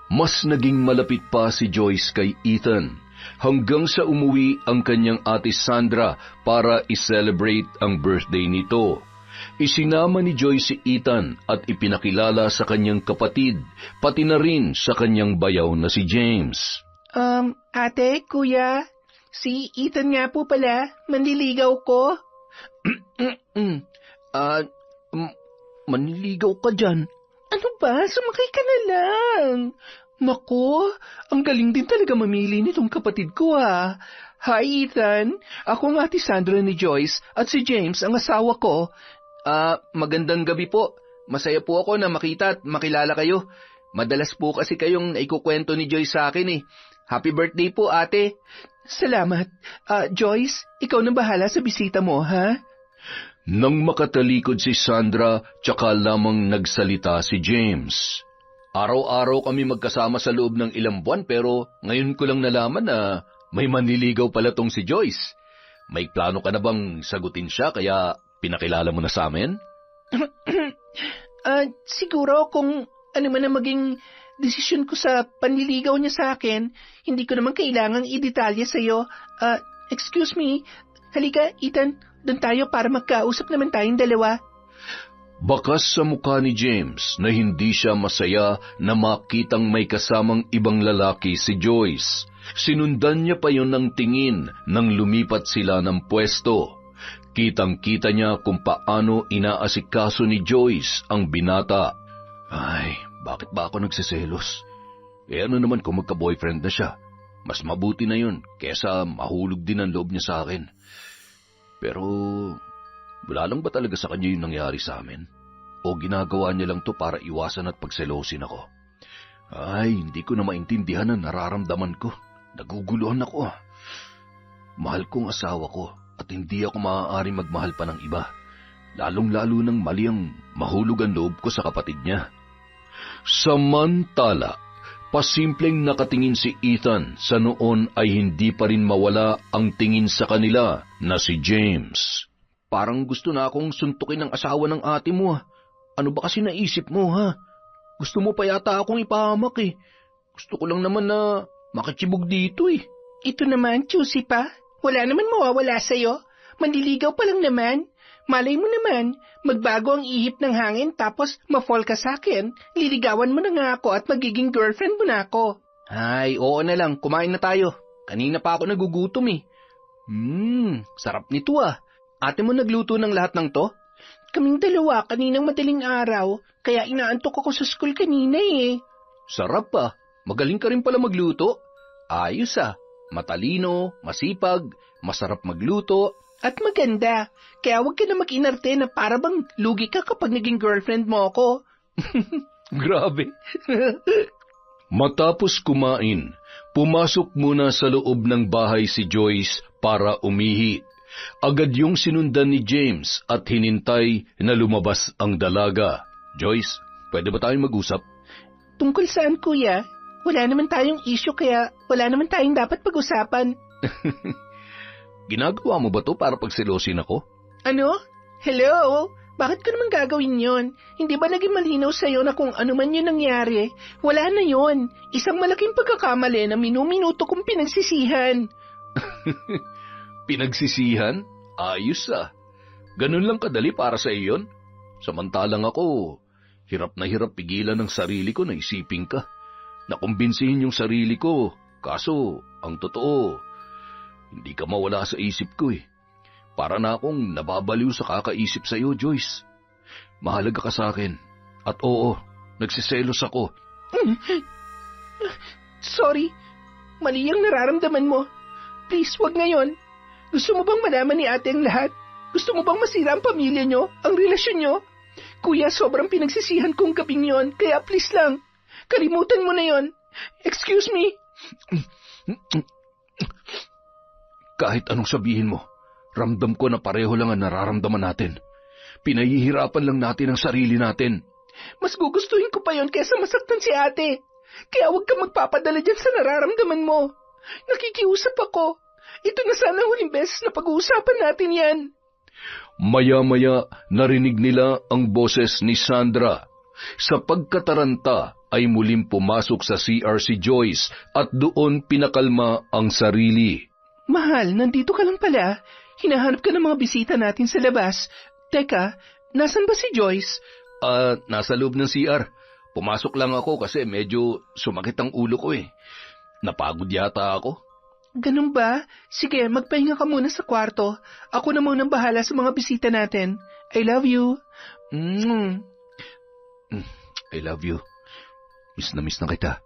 mas naging malapit pa si Joyce kay Ethan hanggang sa umuwi ang kanyang ate Sandra para i-celebrate ang birthday nito. Isinama ni Joyce si Ethan at ipinakilala sa kanyang kapatid, pati na rin sa kanyang bayaw na si James. Ate, Kuya, si Ethan nga po pala, manliligaw ko. Manliligaw ka dyan. Ano ba? Sumakay ka na lang. Naku, ang galing din talaga mamili nitong kapatid ko ha. Hi Ethan, ako nga ate Sandra ni Joyce at si James ang asawa ko. Magandang gabi po. Masaya po ako na makita at makilala kayo. Madalas po kasi kayong naikukwento ni Joyce sa akin eh. Happy birthday po ate. Salamat. Joyce, ikaw na bahala sa bisita mo ha? Nang makatalikod si Sandra, tsaka lamang nagsalita si James. Araw-araw kami magkasama sa loob ng ilang buwan pero ngayon ko lang nalaman na may manliligaw pala tong si Joyce. May plano ka na bang sagutin siya kaya pinakilala mo na sa amin? Siguro kung ano man ang maging desisyon ko sa panliligaw niya sa akin, hindi ko naman kailangang i-detalye sa'yo. Excuse me, halika Ethan, doon tayo para magkausap naman tayong dalawa. Bakas sa mukha ni James na hindi siya masaya na makitang may kasamang ibang lalaki si Joyce. Sinundan niya pa yon ng tingin nang lumipat sila ng pwesto. Kitang-kita niya kung paano inaasikaso ni Joyce ang binata. Ay, bakit ba ako nagsiselos? Ano naman kung magka-boyfriend na siya? Mas mabuti na yun kesa mahulog din ang loob niya sa akin. Pero wala lang ba talaga sa kanya yung nangyari sa amin? O ginagawa niya lang to para iwasan at pagselosin ako? Ay, hindi ko na maintindihan ang nararamdaman ko. Naguguluhan ako. Mahal kong asawa ko at hindi ako maaaring magmahal pa ng iba. Lalong-lalo nang mali ang mahulog ang loob ko sa kapatid niya. Samantala, pasimpleng nakatingin si Ethan sa noon ay hindi pa rin mawala ang tingin sa kanila na si James. Parang gusto na akong suntukin ang asawa ng ate mo. Ano ba kasi naisip mo ha? Gusto mo pa yata akong ipahamak eh. Gusto ko lang naman na makachibog dito eh. Ito naman, Chusy pa. Wala naman mawawala sa'yo. Manliligaw pa lang naman. Malay mo naman, magbago ang ihip ng hangin tapos ma-fall ka sa'kin. Liligawan mo na nga ako at magiging girlfriend mo na ako. Ay, oo na lang. Kumain na tayo. Kanina pa ako nagugutom eh. Sarap nito ah. Ate mo nagluto ng lahat ng to? Kaming dalawa kaninang madaling araw, kaya inaantok ako sa school kanina eh. Sarap ah. Magaling ka rin pala magluto. Ayos ah. Matalino, masipag, masarap magluto. At maganda. Kaya huwag ka na mag-inarte na para bang lugi ka kapag naging girlfriend mo ako. Grabe. Matapos kumain, pumasok muna sa loob ng bahay si Joyce para umihi. Agad yung sinundan ni James at hinintay na lumabas ang dalaga. Joyce, pwede ba tayong mag-usap? Tungkol saan, kuya? Wala naman tayong issue kaya wala naman tayong dapat pag-usapan. Ginagawa mo ba to para pagselosin ako? Ano? Hello? Bakit ko naman gagawin yon? Hindi ba naging malinaw sa'yo na kung ano man yun nangyari? Wala na yon. Isang malaking pagkakamali na minuminuto kong pinagsisihan. Pinagsisihan? Ayos ah. Ganun lang kadali para sa iyon. Samantalang ako, hirap na hirap pigilan ng sarili ko na isipin ka. Nakumbinsihin yung sarili ko. Kaso, ang totoo, hindi ka mawala sa isip ko eh. Para na akong nababaliw sa kakaisip sa iyo, Joyce. Mahalaga ka sa akin. At oo, nagsiselos ako. Sorry, mali ang nararamdaman mo. Please, wag ngayon. Gusto mo bang malaman ni ate ang lahat? Gusto mo bang masira ang pamilya nyo, ang relasyon nyo? Kuya, sobrang pinagsisihan kong gabing yon, kaya please lang. Kalimutan mo na yon. Excuse me. Kahit anong sabihin mo, ramdam ko na pareho lang ang nararamdaman natin. Pinahihirapan lang natin ang sarili natin. Mas gugustuhin ko pa yon kaysa masaktan si ate. Kaya huwag kang magpapadala dyan sa nararamdaman mo. Nakikiusap ako. Ito na sana huling beses na pag-uusapan natin yan. Maya-maya narinig nila ang boses ni Sandra. Sa pagkataranta ay muling pumasok sa CR si Joyce at doon pinakalma ang sarili. Mahal, nandito ka lang pala. Hinahanap ka ng mga bisita natin sa labas. Teka, nasan ba si Joyce? Nasa loob ng CR. Pumasok lang ako kasi medyo sumakit ang ulo ko eh. Napagod yata ako. Ganun ba? Sige, magpahinga ka muna sa kwarto. Ako na munang bahala sa mga bisita natin. I love you. I love you. Miss na kita.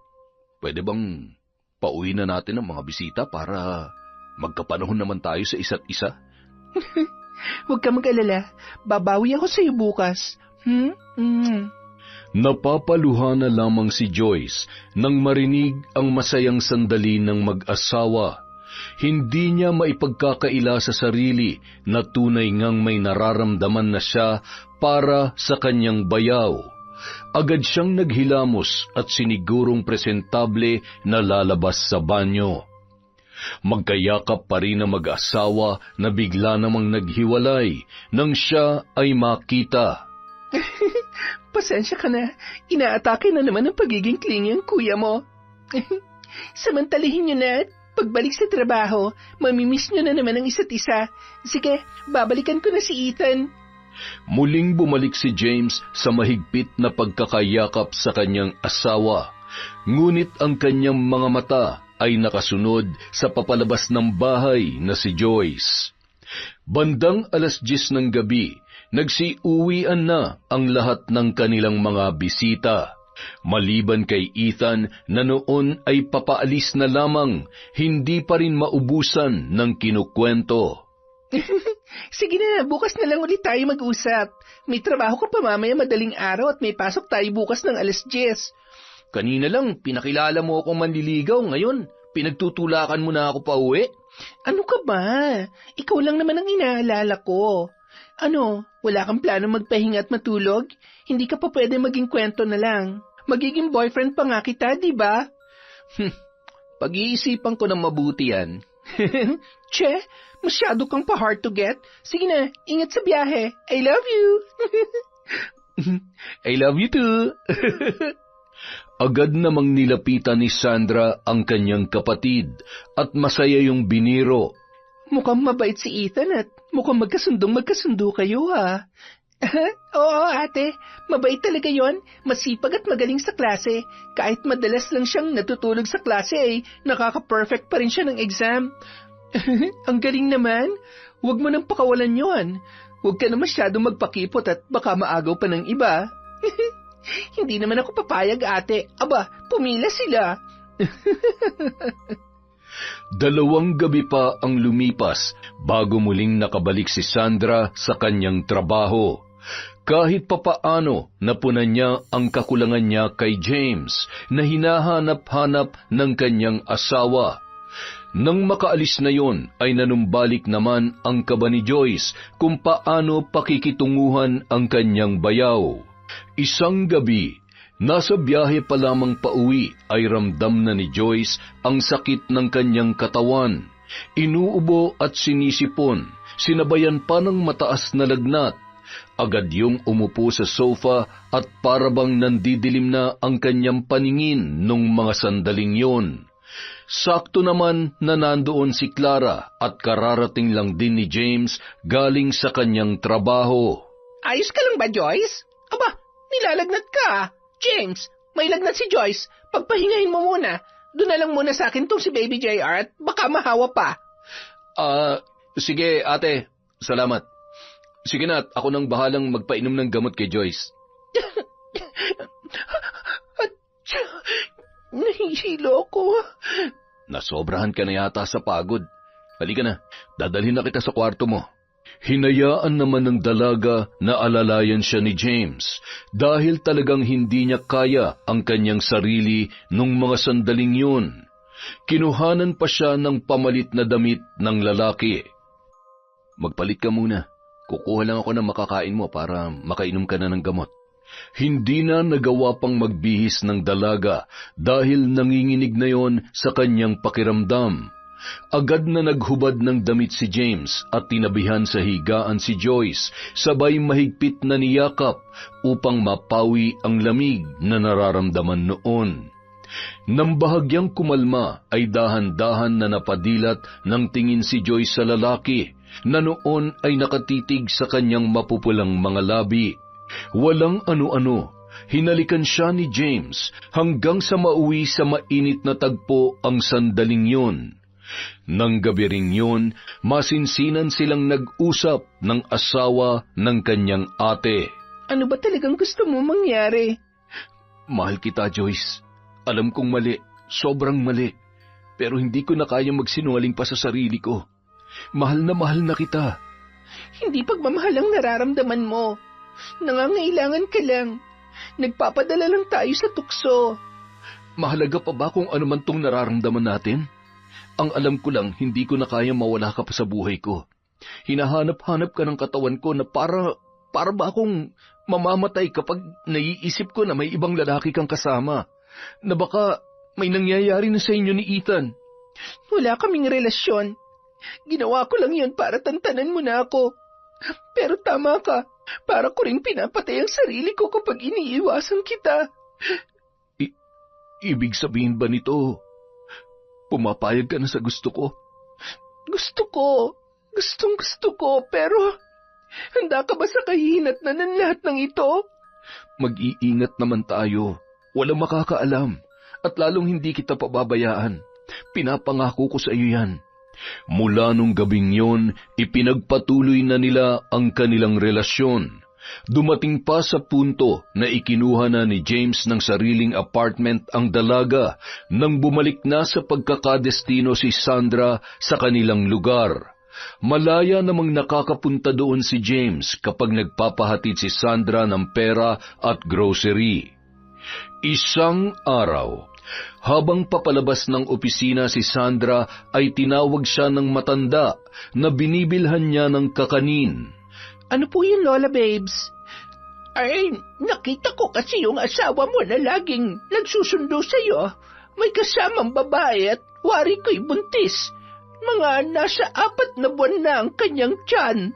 Pwede bang pauwi na natin ang mga bisita para magkapanahon naman tayo sa isa't isa? Huwag ka mag-alala. Babawi ako sa iyo bukas. Napapaluha na lamang si Joyce nang marinig ang masayang sandali ng mag-asawa. Hindi niya maipagkakaila sa sarili na tunay ngang may nararamdaman na siya para sa kanyang bayaw. Agad siyang naghilamos at sinigurong presentable na lalabas sa banyo. Magkayakap pa rin ang mag-asawa na bigla namang naghiwalay nang siya ay makita. Pasensya ka na. Inaatake na naman ang pagiging clingy ang kuya mo. Samantalihin niyo na at pagbalik sa trabaho, mamimiss niyo na naman ang isa't isa. Sige, babalikan ko na si Ethan. Muling bumalik si James sa mahigpit na pagkakayakap sa kanyang asawa. Ngunit ang kanyang mga mata ay nakasunod sa papalabas ng bahay na si Joyce. Bandang 10:00 ng gabi, nagsiuwian na ang lahat ng kanilang mga bisita. Maliban kay Ethan na noon ay papaalis na lamang, hindi pa rin maubusan ng kinukwento. Sige na, bukas na lang ulit tayo mag-usap. May trabaho ko pa mamaya madaling araw at may pasok tayo bukas ng 10:00. Kanina lang, pinakilala mo akong manliligaw. Ngayon, pinagtutulakan mo na ako pa uwi. Ano ka ba? Ikaw lang naman ang inaalala ko. Ano, wala kang plano magpahinga at matulog? Hindi ka pa pwede maging kwento na lang. Magiging boyfriend pa nga kita, di ba? Pag-iisipan ko ng mabuti yan. Che, masyado kang pa-hard to get. Sige na, ingat sa biyahe. I love you. I love you too. Agad namang nilapitan ni Sandra ang kanyang kapatid at masaya yung biniro. Mukhang mabait si Ethan at mukhang magkasundo kayo ha. Oo ate, mabait talaga yon. Masipag at magaling sa klase. Kahit madalas lang siyang natutulog sa klase ay nakaka-perfect pa rin siya ng exam. Ang galing naman. Huwag mo nang pakawalan yon. Huwag ka na masyadong magpakipot at baka maagaw pa ng iba. Hindi naman ako papayag ate. Aba, pumila sila. 2 gabi pa ang lumipas bago muling nakabalik si Sandra sa kanyang trabaho. Kahit papaano napunan niya ang kakulangan niya kay James na hinahanap-hanap ng kanyang asawa. Nang makaalis na yon ay nanumbalik naman ang kaba ni Joyce kung paano pakikitunguhan ang kanyang bayaw. Isang gabi, nasa biyahe pa lamang pauwi ay ramdam na ni Joyce ang sakit ng kanyang katawan. Inuubo at sinisipon, sinabayan pa ng mataas na lagnat. Agad yung umupo sa sofa at parabang nandidilim na ang kanyang paningin nung mga sandaling yon. Sakto naman na nandoon si Clara at kararating lang din ni James galing sa kanyang trabaho. Ayos ka lang ba, Joyce? Aba, nilalagnat ka. James, may lagnat si Joyce. Pagpahingahin mo muna. Doon na lang muna sa akin tong si Baby JR at baka mahawa pa. Sige ate, salamat. Sige na, ako nang bahalang magpainom ng gamot kay Joyce. Nahihilo ko. Nasobrahan ka na yata sa pagod. Halika na, dadalhin na kita sa kwarto mo. Hinayaan naman ng dalaga na alalayan siya ni James dahil talagang hindi niya kaya ang kanyang sarili nung mga sandaling yun. Kinuhanan pa siya ng pamalit na damit ng lalaki. Magpalit ka muna. Kukuha lang ako ng makakain mo para makainom ka na ng gamot. Hindi na nagawa pang magbihis ng dalaga dahil nanginginig na yon sa kanyang pakiramdam. Agad na naghubad ng damit si James at tinabihan sa higaan si Joyce, sabay mahigpit na niyakap upang mapawi ang lamig na nararamdaman noon. Nang bahagyang kumalma ay dahan-dahan na napadilat ng tingin si Joyce sa lalaki na noon ay nakatitig sa kanyang mapupulang mga labi. Walang ano-ano, hinalikan siya ni James hanggang sa mauwi sa mainit na tagpo ang sandaling yun. Nang gabi ring yun, masinsinan silang nag-usap ng asawa ng kanyang ate. Ano ba talagang gusto mo mangyari? Mahal kita, Joyce. Alam kong mali, sobrang mali. Pero hindi ko na kaya magsinungaling pa sa sarili ko. Mahal na kita. Hindi pagmamahal ang nararamdaman mo. Nangangailangan ka lang. Nagpapadala lang tayo sa tukso. Mahalaga pa ba kung ano man tong nararamdaman natin? Ang alam ko lang, hindi ko na kaya mawala ka pa sa buhay ko. Hinahanap-hanap ka ng katawan ko na para ba akong mamamatay kapag naiisip ko na may ibang lalaki kang kasama. Na baka may nangyayari na sa inyo ni Ethan. Wala kaming relasyon. Ginawa ko lang yun para tantanan mo na ako. Pero tama ka, para ko rin pinapatay ang sarili ko kapag iniiwasan kita. Ibig sabihin ba nito, pumapayag ka na sa gusto ko? Gustong-gusto ko, pero handa ka ba sa kahihinatnan ng lahat ng ito? Mag-iingat naman tayo. Walang makakaalam, at lalong hindi kita pababayaan. Pinapangako ko sa iyo yan. Mula nung gabing yon, ipinagpatuloy na nila ang kanilang relasyon. Dumating pa sa punto na ikinuha na ni James ng sariling apartment ang dalaga nang bumalik na sa pagkakadestino si Sandra sa kanilang lugar. Malaya namang nakakapunta doon si James kapag nagpapahatid si Sandra ng pera at grocery. Isang araw, habang papalabas ng opisina si Sandra ay tinawag siya ng matanda na binibilhan niya ng kakanin. Ano po yun, Lola Babes? Ay, nakita ko kasi yung asawa mo na laging nagsusundo sa'yo. May kasamang babae at wari ko'y buntis. Mga nasa 4 na buwan na ang kanyang tiyan.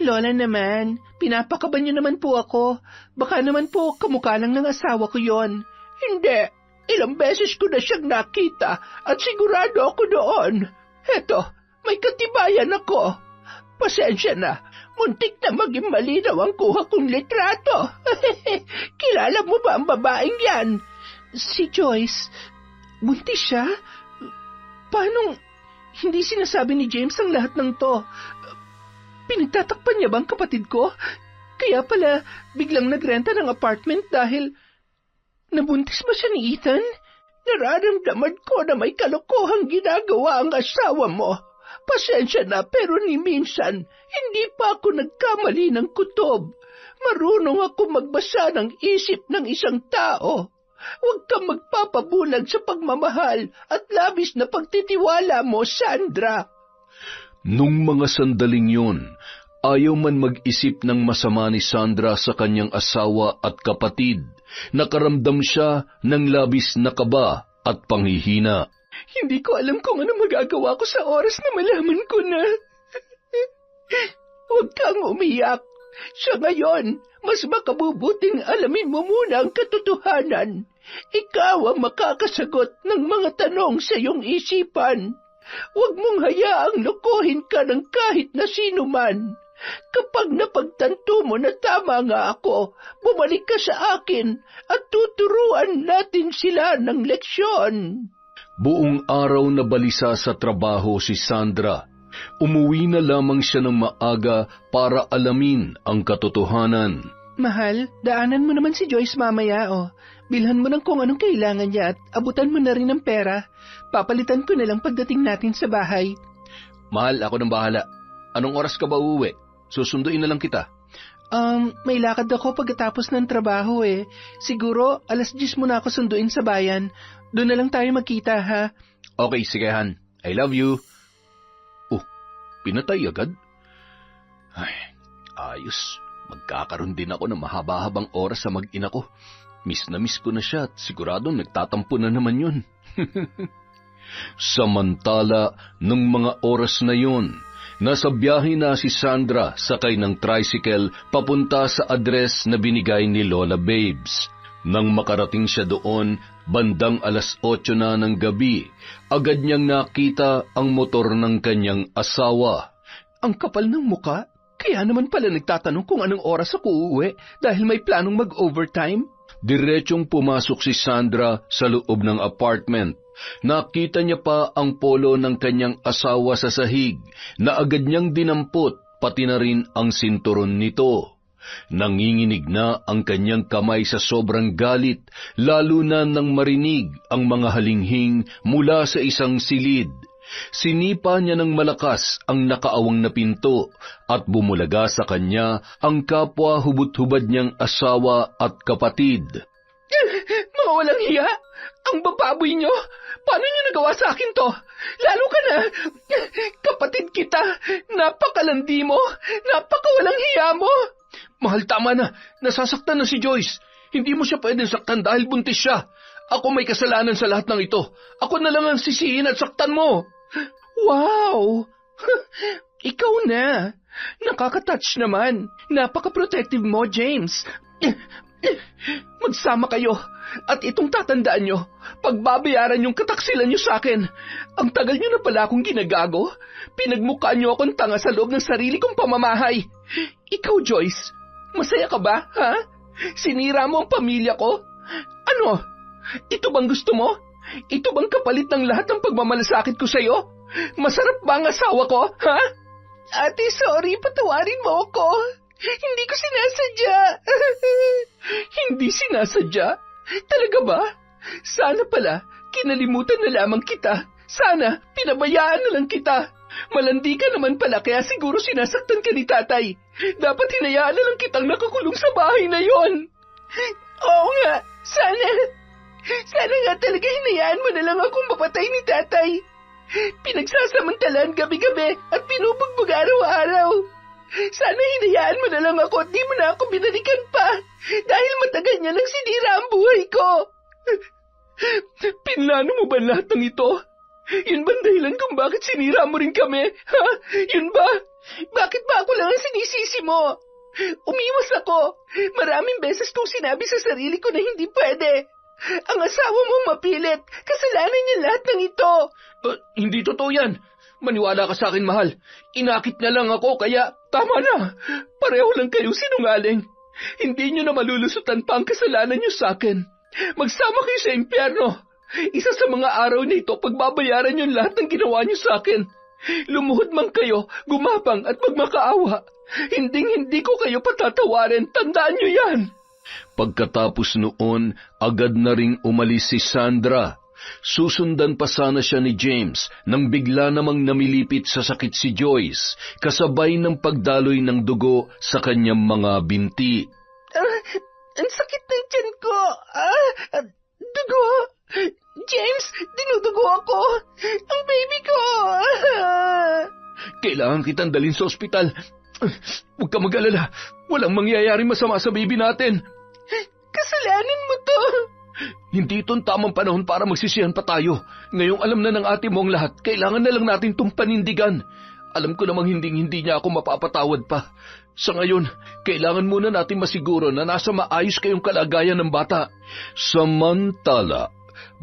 Lola naman, pinapakaban niyo naman po ako. Baka naman po kamukha lang ng asawa ko yon. Hindi, ilang beses ko na siyang nakita at sigurado ako doon. Heto, may katibayan ako. Pasensya na, muntik na maging malinaw ang kuha kong litrato. Kilala mo ba ang babaeng yan? Si Joyce. Buntis siya? Paano hindi sinasabi ni James ang lahat ng to? Pinagtatakpan niya bang kapatid ko? Kaya pala biglang nagrenta ng apartment dahil nabuntis ba siya ni Ethan? Nararamdaman ko na may kalokohang ginagawa ang asawa mo. Pasensya na pero ni minsan hindi pa ako nagkamali ng kutob. Marunong ako magbasa ng isip ng isang tao. Huwag kang magpapabulag sa pagmamahal at labis na pagtitiwala mo, Sandra. Nung mga sandaling yun, ayaw man mag-isip ng masama ni Sandra sa kanyang asawa at kapatid. Nakaramdam siya ng labis na kaba at panghihina. Hindi ko alam kung ano magagawa ko sa oras na malaman ko na. Huwag kang umiyak. Sa ngayon, mas makabubuting alamin mo muna ang katotohanan. Ikaw ang makakasagot ng mga tanong sa iyong isipan. Huwag mong hayaang lokohin ka ng kahit na sino man. Kapag napagtanto mo na tama nga ako, bumalik ka sa akin at tuturuan natin sila ng leksyon. Buong araw na balisa sa trabaho si Sandra. Umuwi na lamang siya ng maaga para alamin ang katotohanan. Mahal, daanan mo naman si Joyce mamaya, oh. Bilhan mo ng kung anong kailangan niya at abutan mo na rin ng pera. Papalitan ko na lang pagdating natin sa bahay. Mahal, ako nang bahala. Anong oras ka ba uuwi? Susunduin na lang kita. May lakad ako pagkatapos ng trabaho eh. Siguro, 10:00 mo na ako sunduin sa bayan. Doon na lang tayo magkita, ha? Okay, sige Han. I love you. Oh, pinatay agad? Ay, ayos. Magkakaroon din ako ng mahaba-habang oras sa mag-ina ko. Miss na miss ko na siya at siguradong nagtatampo na naman yun. Samantala, nung mga oras na yun, nasa biyahe na si Sandra sakay ng tricycle papunta sa address na binigay ni Lola Babes. Nang makarating siya doon, bandang 8:00 na ng gabi, agad niyang nakita ang motor ng kanyang asawa. Ang kapal ng muka, kaya naman pala nagtatanong kung anong oras ako uuwi dahil may planong mag-overtime. Diretsyong pumasok si Sandra sa loob ng apartment. Nakita niya pa ang polo ng kanyang asawa sa sahig na agad niyang dinampot pati na rin ang sinturon nito. Nanginginig na ang kanyang kamay sa sobrang galit, lalo na nang marinig ang mga halinghing mula sa isang silid. Sinipa niya ng malakas ang nakaawang na pinto at bumulaga sa kanya ang kapwa hubot-hubad niyang asawa at kapatid. Mga walang hiya! Ang bababoy niyo! Paano niyo nagawa sa akin to? Lalo ka na! Kapatid kita! Napakalandi mo! Napakawalang hiya mo! Mahal, tama na! Nasasaktan na si Joyce! Hindi mo siya pwedeng saktan dahil buntis siya! Ako may kasalanan sa lahat ng ito! Ako na lang ang sisihin at saktan mo! Wow! Ikaw na! Nakaka-touch naman! Napaka-protective mo, James! Magsama kayo at itong tatandaan nyo, pagbabayaran yung kataksilan nyo sa akin. Ang tagal nyo na pala akong ginagago. Pinagmukha nyo akong tanga sa loob ng sarili kong pamamahay. Ikaw, Joyce, masaya ka ba, ha? Sinira mo ang pamilya ko? Ano? Ito bang gusto mo? Ito bang kapalit ng lahat ng pagmamalasakit ko sa'yo? Masarap ba ang asawa ko, ha? Ate, sorry, patawarin mo ako. Hindi ko sinasadya. Hindi sinasadya? Talaga ba? Sana pala, kinalimutan na lamang kita. Sana, pinabayaan na lang kita. Malandi ka naman pala, kaya siguro sinasaktan ka ni tatay. Dapat hinayaan na lang kitang nakakulong sa bahay na yon. Oo nga, sana nga talaga hinayaan mo na lang akong mapatay ni tatay. Pinagsasamantalaan gabi-gabi at pinubugbog araw-araw. Sana hinayaan mo na lang ako at di mo na ako binalikan pa dahil matagal niya nang sinira ang buhay ko. Pinlano mo ba lahat ng ito? Yun ba dahilan kung bakit sinira mo rin kami? Ha? Yun ba? Bakit ba ako lang ang sinisisi mo? Umiwas ako. Maraming beses kong sinabi sa sarili ko na hindi pwede. Ang asawa mong mapilit. Kasalanan niya lahat ng ito. Hindi totoo yan. Maniwala ka sa akin, mahal. Inakit na lang ako, kaya tama na. Pareho lang kayong sinungaling. Hindi niyo na malulusutan pa ang kasalanan niyo sa akin. Magsama kayo sa impyerno. Isa sa mga araw na ito, pagbabayaran niyo lahat ng ginawa niyo sa akin. Lumuhod man kayo, gumapang at magmakaawa. Hindi ko kayo patatawarin. Tandaan niyo yan. Pagkatapos noon, agad na ring umalis si Sandra. Susundan pa sana siya ni James nang bigla namang namilipit sa sakit si Joyce, kasabay ng pagdaloy ng dugo sa kanyang mga binti. Ang sakit ng tiyan ko. Dugo. James, dinudugo ako. Ang baby ko. Kailangan kitang dalhin sa ospital. Huwag ka mag-alala. Walang mangyayaring masama sa baby natin. Kasalanan mo to. Hindi ito'ng tamang panahon para magsisihan pa tayo. Ngayong alam na ng ate mo ang lahat, kailangan na lang natin itong panindigan. Alam ko namang hindi niya ako mapapatawad pa. Sa ngayon, kailangan muna natin masiguro na nasa maayos kayong kalagayan ng bata. Samantala,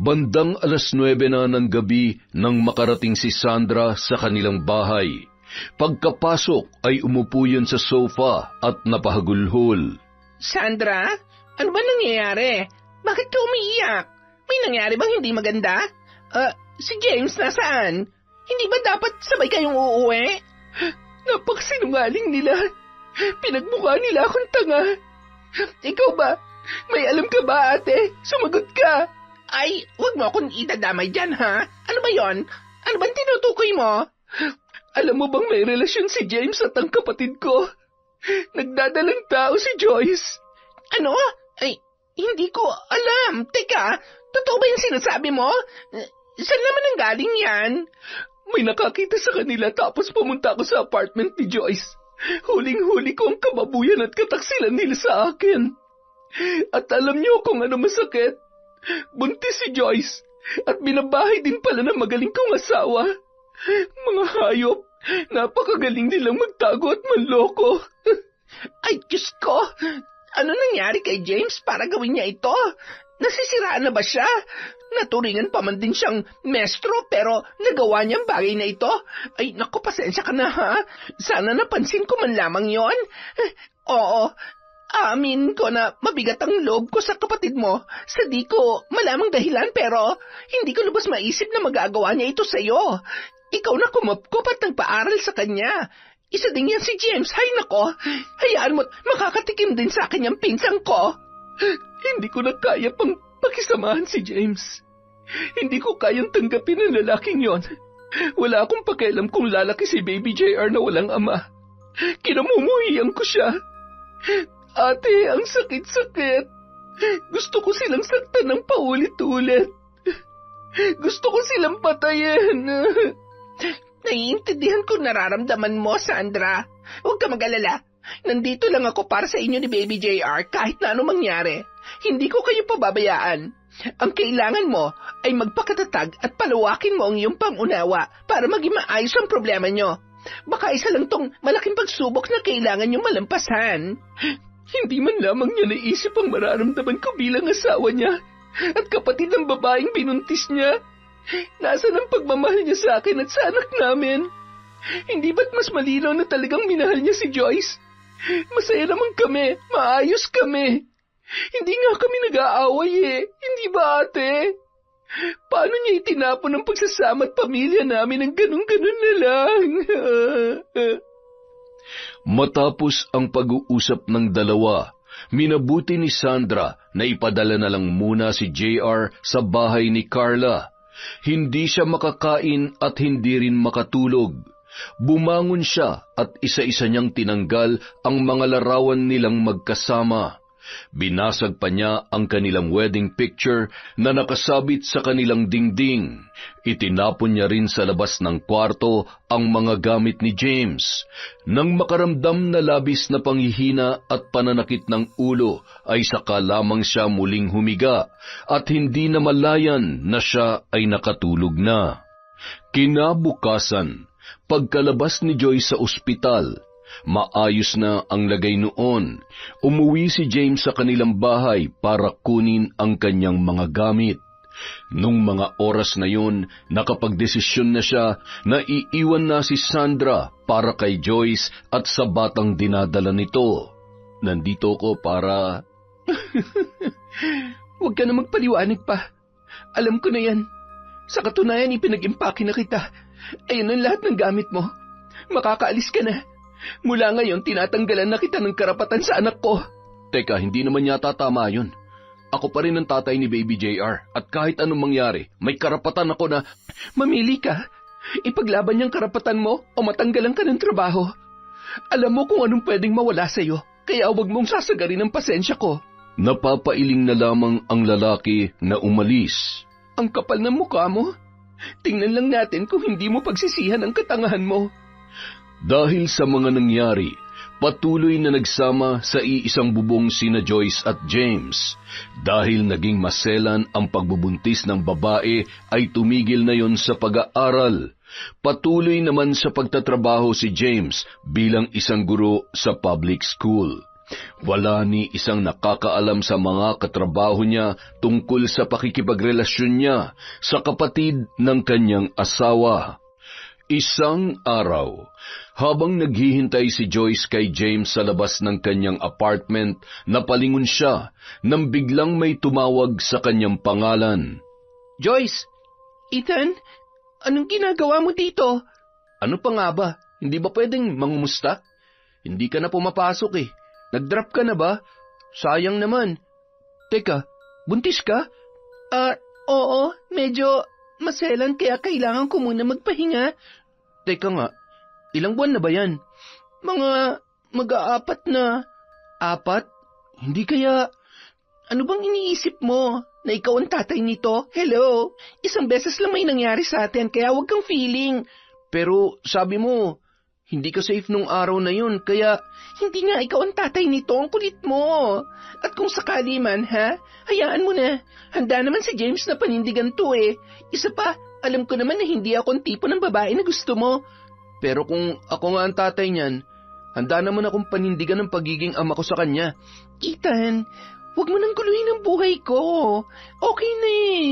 bandang 9:00 na ng gabi nang makarating si Sandra sa kanilang bahay. Pagkapasok ay umupo yun sa sofa at napahagulhol. Sandra, ano ba nangyayari? Bakit ka umiiyak? May nangyari bang hindi maganda? Si James nasaan? Hindi ba dapat sabay kayong uuwi? Napakasinungaling nila. Pinagmukha nila akong tanga. Ikaw ba? May alam ka ba, ate? Sumagot ka. Ay, huwag mo akong itadamay dyan, ha? Ano ba yon? Ano bang tinutukoy mo? Alam mo bang may relasyon si James at ang kapatid ko? Nagdadalang tao si Joyce. Ano? Ay, hindi ko alam. Teka, totoo ba yung sinasabi mo? Saan naman ang galing yan? May nakakita sa kanila tapos pumunta ako sa apartment ni Joyce. Huling-huli ko ang kababuyan at kataksilan nila sa akin. At alam niyo kung ano masakit? Buntis si Joyce at binabahay din pala ng magaling kong asawa. Mga hayop, napakagaling nilang magtago at manloko. Ay, Diyos ko! Ano nangyari kay James para gawin niya ito? Nasisiraan na ba siya? Naturingan pa man din siyang mestro pero nagawa niyang bagay na ito. Ay, naku, pasensya ka na ha. Sana napansin ko man lamang yon. Oo, amin ko na mabigat ang loob ko sa kapatid mo. Sa di ko malamang dahilan pero hindi ko lubos maisip na magagawa niya ito sa'yo. Ikaw na kumapkop at nagpaaral sa kanya. Isa din yan si James. Hay nako, hayaan mo't makakatikim din sa akin yung pinsang ko. Hindi ko na kaya pang pakisamahan si James. Hindi ko kayang tanggapin ang lalaking yon. Wala akong pakialam kung lalaki si Baby JR na walang ama. Kinamumuhiyan ko siya. Ate, ang sakit-sakit. Gusto ko silang saktan ng paulit-ulit. Gusto ko silang patayin. Naiintindihan ko nararamdaman mo, Sandra. Huwag ka mag-alala. Nandito lang ako para sa inyo ni Baby JR kahit na anong mangyari. Hindi ko kayo pababayaan. Ang kailangan mo ay magpakatatag at palawakin mo ang iyong pangunawa para maging maayos ang problema nyo. Baka isa lang tong malaking pagsubok na kailangan nyo malampasan. Hindi man lamang niya naisip ang mararamdaman ko bilang asawa niya at kapatid ng babaeng binuntis niya. Nasaan ang pagmamahal niya sa akin at sa anak namin? Hindi ba't mas malinaw na talagang minahal niya si Joyce? Masaya naman kami, maayos kami. Hindi nga kami nag-aaway hindi ba ate? Paano niya itinapon ang pagsasama at pamilya namin ng ganun-ganun na lang? Matapos ang pag-uusap ng dalawa, minabuti ni Sandra na ipadala na lang muna si JR sa bahay ni Carla. Hindi siya makakain at hindi rin makatulog. Bumangon siya at isa-isa niyang tinanggal ang mga larawan nilang magkasama. Binasag pa niya ang kanilang wedding picture na nakasabit sa kanilang dingding. Itinapon niya rin sa labas ng kwarto ang mga gamit ni James. Nang makaramdam na labis na panghihina at pananakit ng ulo, ay saka lamang siya muling humiga at hindi na malayan na siya ay nakatulog na. Kinabukasan, pagkalabas ni Joy sa ospital, maayos na ang lagay noon. Umuwi si James sa kanilang bahay para kunin ang kanyang mga gamit. Nung mga oras na yun, nakapagdesisyon na siya na iiwan na si Sandra para kay Joyce at sa batang dinadala nito. Nandito ko para... Huwag ka na magpaliwanag pa. Alam ko na yan. Sa katunayan, ipinag-impake na kita. Ayun ang lahat ng gamit mo. Makakaalis ka na. Mula ngayon, tinatanggalan na kita ng karapatan sa anak ko. Teka, hindi naman yata tama yun. Ako pa rin ang tatay ni Baby JR at kahit anong mangyari, may karapatan ako na... Mamili ka. Ipaglaban niyang karapatan mo o matanggalan ka ng trabaho. Alam mo kung anong pwedeng mawala sa'yo, kaya huwag mong sasagarin ang pasensya ko. Napapailing na lamang ang lalaki na umalis. Ang kapal ng mukha mo. Tingnan lang natin kung hindi mo pagsisihan ang katangahan mo. Dahil sa mga nangyari, patuloy na nagsama sa iisang bubong sina Joyce at James. Dahil naging maselan ang pagbubuntis ng babae, ay tumigil na yon sa pag-aaral. Patuloy naman sa pagtatrabaho si James bilang isang guro sa public school. Wala ni isang nakakaalam sa mga katrabaho niya tungkol sa pakikipagrelasyon niya sa kapatid ng kanyang asawa. Isang araw, habang naghihintay si Joyce kay James sa labas ng kanyang apartment, napalingon siya nang biglang may tumawag sa kanyang pangalan. Joyce! Ethan? Anong ginagawa mo dito? Ano pa nga ba? Hindi ba pwedeng mangumusta? Hindi ka na pumapasok eh. Nag-drop ka na ba? Sayang naman. Teka, buntis ka? Oo, medyo maselan kaya kailangan ko muna magpahinga. Teka nga, Ilang buwan na ba yan? Mga mag-aapat na. 4? Hindi kaya... Ano bang iniisip mo? Na ikaw ang tatay nito? Hello? Isang beses lang may nangyari sa atin, kaya huwag kang feeling. Pero sabi mo, hindi ka safe nung araw na yun, kaya hindi nga ikaw ang tatay nito, ang kulit mo. At kung sakali man, hayaan mo na. Handa naman si James na panindigan to eh. Isa pa, alam ko naman na hindi ako ang tipo ng babae na gusto mo. Pero kung ako nga ang tatay niyan, handa naman akong panindigan ng pagiging ama ko sa kanya. Ethan, huwag mo nang guluhin ang buhay ko. Okay na eh.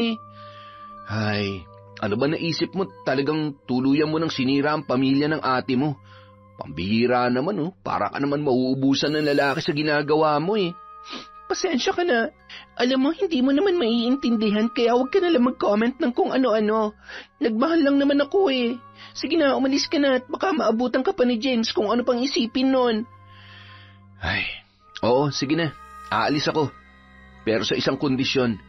Ay, ano ba naisip mo? Talagang tuluyan mo nang sinira ang pamilya ng ate mo. Pambihira naman para ka naman mauubusan ng lalaki sa ginagawa mo eh. Pasensya ka na. Alam mo, hindi mo naman maiintindihan kaya huwag ka nalang mag-comment ng kung ano-ano. Nagmahal lang naman ako eh. Sige na, umalis ka na at baka maabutan ka pa ni James kung ano pang isipin nun. Ay, oo, sige na. Aalis ako. Pero sa isang kondisyon,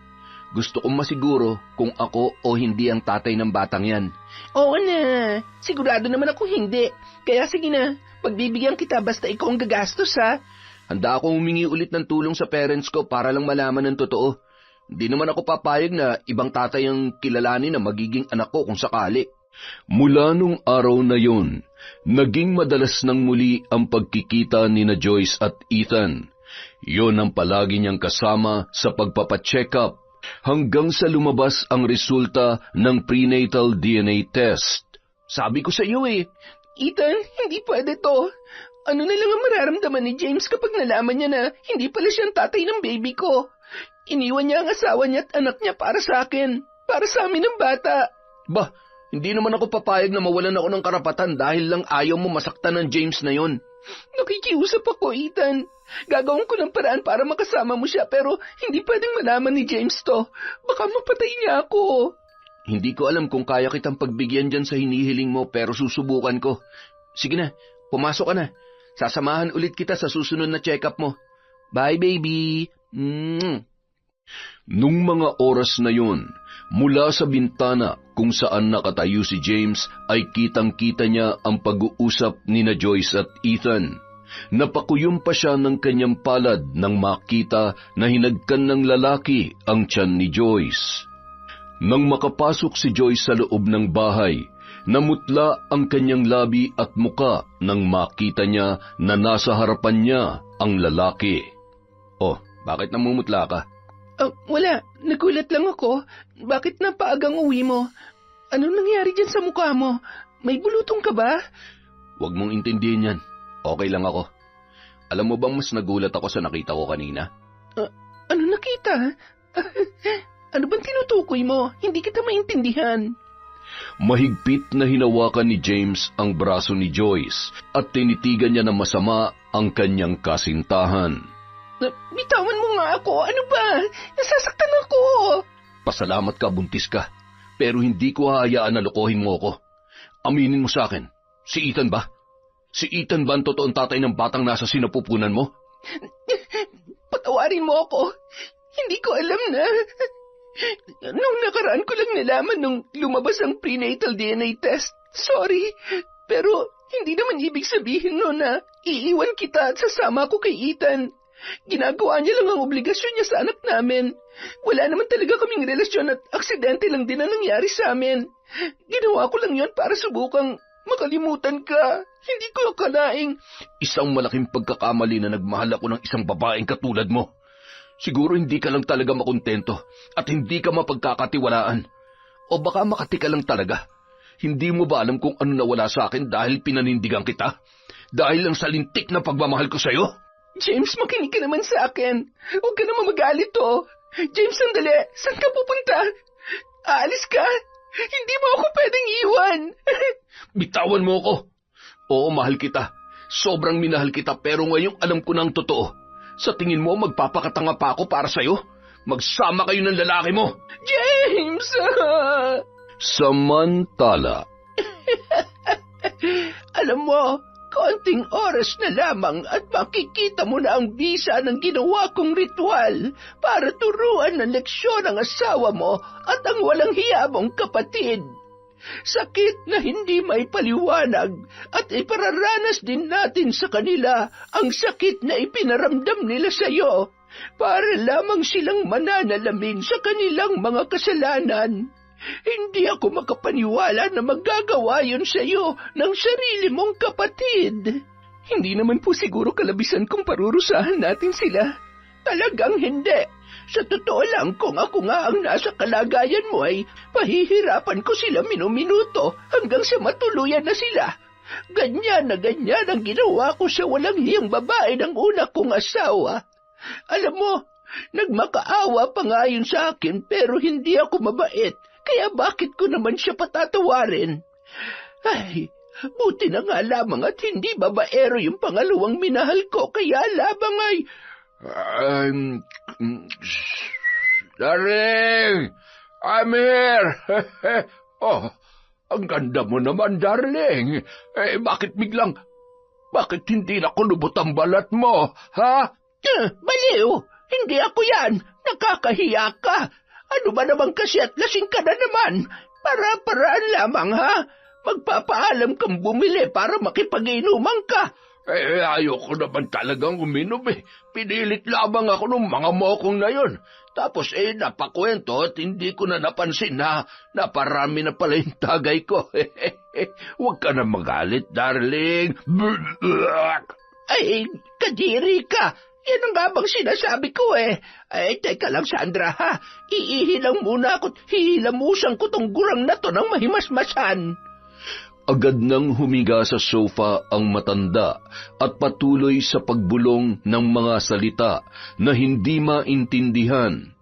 gusto kong masiguro kung ako o hindi ang tatay ng batang yan. Oo na, sigurado naman ako hindi. Kaya sige na, pagbibigyan kita basta ikaw ang gagastos ha. Handa akong humingi ulit ng tulong sa parents ko para lang malaman ng totoo. Hindi naman ako papayag na ibang tatay ang kilalanin na magiging anak ko kung sakali. Mula nung araw na yon, naging madalas nang muli ang pagkikita ni na Joyce at Ethan. Yon ang palagi niyang kasama sa pagpapacheck up hanggang sa lumabas ang resulta ng prenatal DNA test. Sabi ko sa iyo eh, Ethan, hindi pwede to. Ano na lang ang mararamdaman ni James kapag nalaman niya na hindi pala siyang tatay ng baby ko? Iniwan niya ang asawa niya at anak niya para sa akin, para sa amin ng bata. Bah, hindi naman ako papayag na mawalan ako ng karapatan dahil lang ayaw mo masaktan ng James na yon. Nakikiusap ako, Ethan. Gagawin ko ng paraan para makasama mo siya pero hindi pwedeng malaman ni James to. Baka mapatay niya ako. Hindi ko alam kung kaya kitang pagbigyan dyan sa hinihiling mo pero susubukan ko. Sige na, pumasok ka na. Sasamahan ulit kita sa susunod na check-up mo. Bye, baby. Nung mga oras na yun, mula sa bintana kung saan nakatayo si James ay kitang-kita niya ang pag-uusap ni na Joyce at Ethan. Napakuyom pa siya ng kanyang palad nang makita na hinagkan ng lalaki ang tiyan ni Joyce. Nang makapasok si Joyce sa loob ng bahay, namutla ang kanyang labi at muka nang makita niya na nasa harapan niya ang lalaki. Oh, bakit namumutla ka? Wala, nagulat lang ako. Bakit napaagang uwi mo? Anong nangyari dyan sa mukha mo? May bulutong ka ba? Huwag mong intindihin yan. Okay lang ako. Alam mo bang mas nagulat ako sa nakita ko kanina? Ano nakita? Ano bang tinutukoy mo? Hindi kita maintindihan. Mahigpit na hinawakan ni James ang braso ni Joyce at tinitigan niya na masama ang kanyang kasintahan. Bitawan mo nga ako. Ano ba? Nasasaktan ako. Pasalamat ka, buntis ka. Pero hindi ko hahayaan na lokohin mo ako. Aminin mo sa akin, si Ethan ba? Si Ethan ba ang totoong tatay ng batang nasa sinapupunan mo? Patawarin mo ako. Hindi ko alam na. Nung nakaraan ko lang nalaman nung lumabas ang prenatal DNA test. Sorry, pero hindi naman ibig sabihin no na iiwan kita at sasama ko kay Ethan. Ginagawa niya lang ang obligasyon niya sa anak namin. Wala naman talaga kaming relasyon at aksidente lang din ang nangyari sa amin. Ginawa ko lang yon para subukang makalimutan ka. Hindi ko akalaing... Isang malaking pagkakamali na nagmahal ako ng isang babaeng katulad mo. Siguro hindi ka lang talaga makontento at hindi ka mapagkakatiwalaan. O baka makati ka lang talaga. Hindi mo ba alam kung ano nawala sa akin dahil pinanindigan kita? Dahil lang sa lintik na pagmamahal ko sa'yo? James, makinig ka naman sa akin. Huwag ka naman magalit to. James, sandali. Saan ka pupunta? Aalis ka? Hindi mo ako pwedeng iwan. Bitawan mo ako. Oo, mahal kita. Sobrang minahal kita pero ngayong alam ko ng totoo. Sa tingin mo, magpapakatanga pa ako para sa'yo? Magsama kayo ng lalaki mo. James! Samantala. Alam mo, konting oras na lamang at makikita mo na ang bisa ng ginawa kong ritual para turuan ng leksyon ang asawa mo at ang walang hiya mong kapatid. Sakit na hindi maipaliwanag at ipararanas din natin sa kanila ang sakit na ipinaramdam nila sa iyo para lamang silang mananalamin sa kanilang mga kasalanan. Hindi ako makapaniwala na magagawa yun sa iyo ng sarili mong kapatid. Hindi naman po siguro kalabisan kung parurusahan natin sila. Talagang hindi. Sa totoo lang, kung ako nga ang nasa kalagayan mo ay pahihirapan ko sila minuminuto hanggang sa matuluyan na sila. Ganyan na ganyan ang ginawa ko sa walang hiyang babae ng una kong asawa. Alam mo, nagmakaawa pa nga yun sa akin pero hindi ako mabait. Kaya bakit ko naman siya patatawarin? Ay, buti na nga lamang at hindi babaero yung pangalawang minahal ko kaya lamang ay... Darling! I'm here! Oh, ang ganda mo naman, darling. Bakit hindi na kulubot ang balat mo, ha? Baliw! Hindi ako yan! Nakakahiya ka! Ano ba naman kasi at lasing ka na naman? Para-paraan lamang, ha? Magpapaalam kang bumili para makipag-inuman ka. Ayoko naman talagang uminom Pinilit lamang ako ng mga mokong na yun. Tapos napakwento at hindi ko na napansin na naparami na pala yung tagay ko. Huwag ka na magalit, darling. Ay, kadiri ka. Yan ang nga bang sinasabi ko Ay, teka lang, Sandra, ha? Iihilang muna ako't hihilamusan ko tong gurang na to ng mahimasmasan. Agad nang humiga sa sofa ang matanda at patuloy sa pagbulong ng mga salita na hindi maintindihan.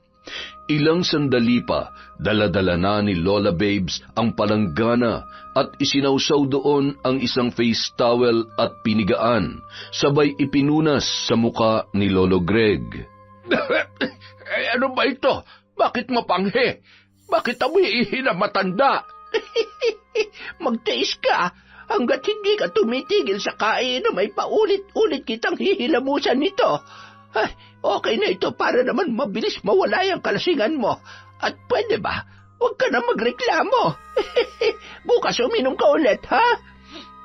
Ilang sandali pa, dala-dala na ni Lola Babes ang palanggana at isinawsaw doon ang isang face towel at pinigaan, sabay ipinunas sa muka ni Lolo Greg. Ano ba ito? Bakit mapanghe? Bakit amoy na matanda? Magtiis ka hanggat hindi ka tumitigil sa kain na may paulit-ulit kitang hihilamusan nito. Ay, okay na ito para naman mabilis mawala yung kalasingan mo. At pwede ba, huwag ka na magreklamo. Bukas uminom ka ulit, ha?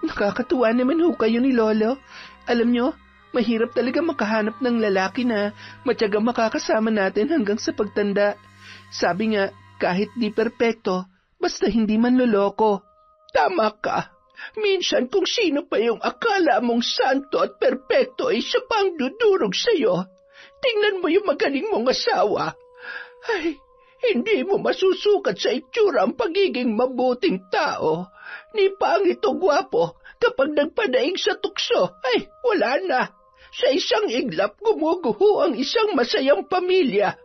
Nakakatuwa naman ho kayo ni Lolo. Alam nyo, mahirap talaga makahanap ng lalaki na matyagang makakasama natin hanggang sa pagtanda. Sabi nga, kahit di perpekto, basta hindi man loloko. Tama ka. Minsan kung sino pa yung akala mong santo at perpekto ay siya pang dudurog sa'yo. Tingnan mo yung magaling mong asawa. Ay, hindi mo masusukat sa itsura ang pagiging mabuting tao. Ni pangit o gwapo, kapag nagpadaig sa tukso, ay wala na. Sa isang iglap, gumuguho ang isang masayang pamilya.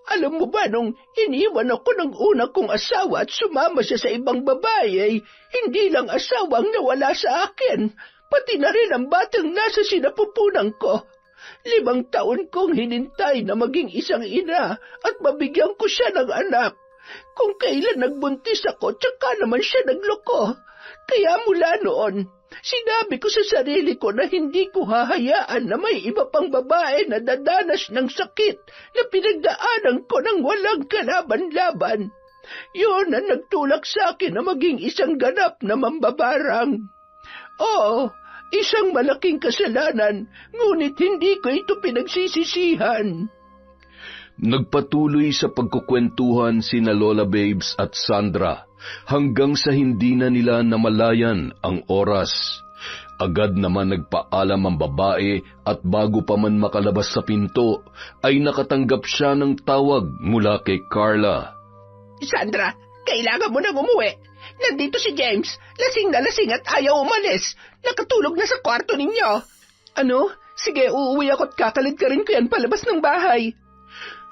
Alam mo ba, nung iniwan ako ng una kong asawa at sumama siya sa ibang babae, ay hindi lang asawang nawala sa akin, pati na rin ang batang nasa sinapupunan ko. 5 taon kong hinintay na maging isang ina at mabigyan ko siya ng anak. Kung kailan nagbuntis ako, tsaka naman siya nagloko. Kaya mula noon, sinabi ko sa sarili ko na hindi ko hahayaan na may iba pang babae na dadanas ng sakit na pinagdaanan ko ng walang kalaban-laban. Yun ang nagtulak sa akin na maging isang ganap na mambabarang. Oo, isang malaking kasalanan, ngunit hindi ko ito pinagsisisihan. Nagpatuloy sa pagkukwentuhan sina Lola Babes at Sandra hanggang sa hindi na nila namalayan ang oras. Agad naman nagpaalam ang babae at bago pa man makalabas sa pinto, ay nakatanggap siya ng tawag mula kay Carla. Sandra, kailangan mo nang umuwi. Nandito si James, lasing na lasing at ayaw umalis. Nakatulog na sa kwarto ninyo. Ano? Sige, uuwi ako at kakalid ka rin ko yan palabas ng bahay.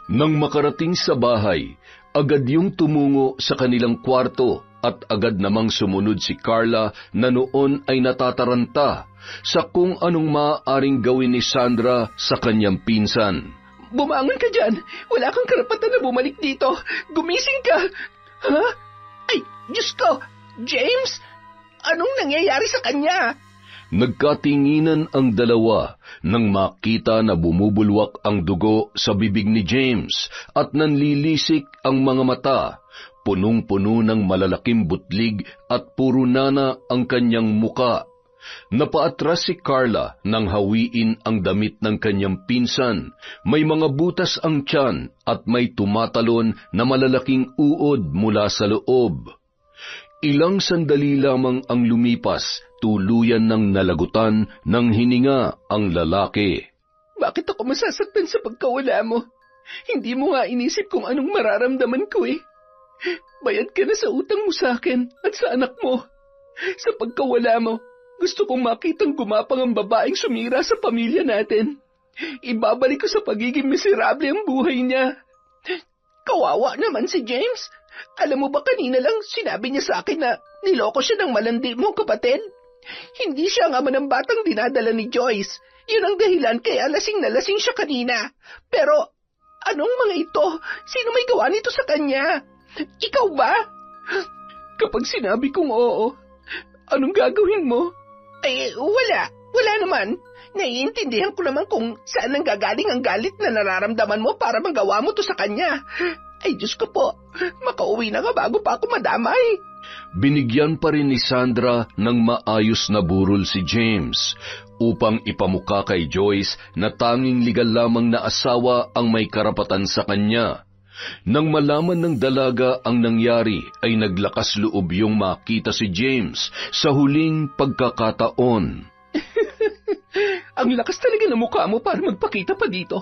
Nang makarating sa bahay, agad yung tumungo sa kanilang kwarto at agad namang sumunod si Carla na noon ay natataranta sa kung anong maaaring gawin ni Sandra sa kanyang pinsan. Bumangon ka dyan! Wala kang karapatan na bumalik dito! Gumising ka! Ha? Ay, Diyos ko! James? Anong nangyayari sa kanya? Nagkatinginan ang dalawa nang makita na bumubulwak ang dugo sa bibig ni James at nanlilisik ang mga mata. Punong-puno ng malalaking butlig at puro nana ang kanyang muka. Napaatras si Carla nang hawiin ang damit ng kanyang pinsan. May mga butas ang tiyan at may tumatalon na malalaking uod mula sa loob. Ilang sandali lamang ang lumipas, tuluyan ng nalagutan ng hininga ang lalaki. Bakit ako masasaktan sa pagkawala mo? Hindi mo nga inisip kung anong mararamdaman ko eh. Bayad ka na sa utang mo sa akin at sa anak mo. Sa pagkawala mo, gusto kong makitang gumapang ang babaeng sumira sa pamilya natin. Ibabalik ko sa pagiging miserable ang buhay niya. Kawawa naman si James. Alam mo ba kanina lang sinabi niya sa akin na niloko siya ng malandi mong kapatid? Hindi siya ang ama ng batang dinadala ni Joyce. Yun ang dahilan kaya lasing na lasing siya kanina. Pero anong mga ito? Sino may gawa nito sa kanya? Ikaw ba? Kapag sinabi kong oo, anong gagawin mo? Ay, wala. Wala naman. Naiintindihan ko naman kung saan nanggagaling ang galit na nararamdaman mo para magawa mo to sa kanya. Ay, Diyos ko po. Makauwi na nga bago pa ako madamay. Binigyan pa rin ni Sandra ng maayos na burol si James upang ipamuka kay Joyce na tanging legal lamang na asawa ang may karapatan sa kanya. Nang malaman ng dalaga ang nangyari ay naglakas loob yung makita si James sa huling pagkakataon. Ang lakas talaga ng mukha mo para magpakita pa dito.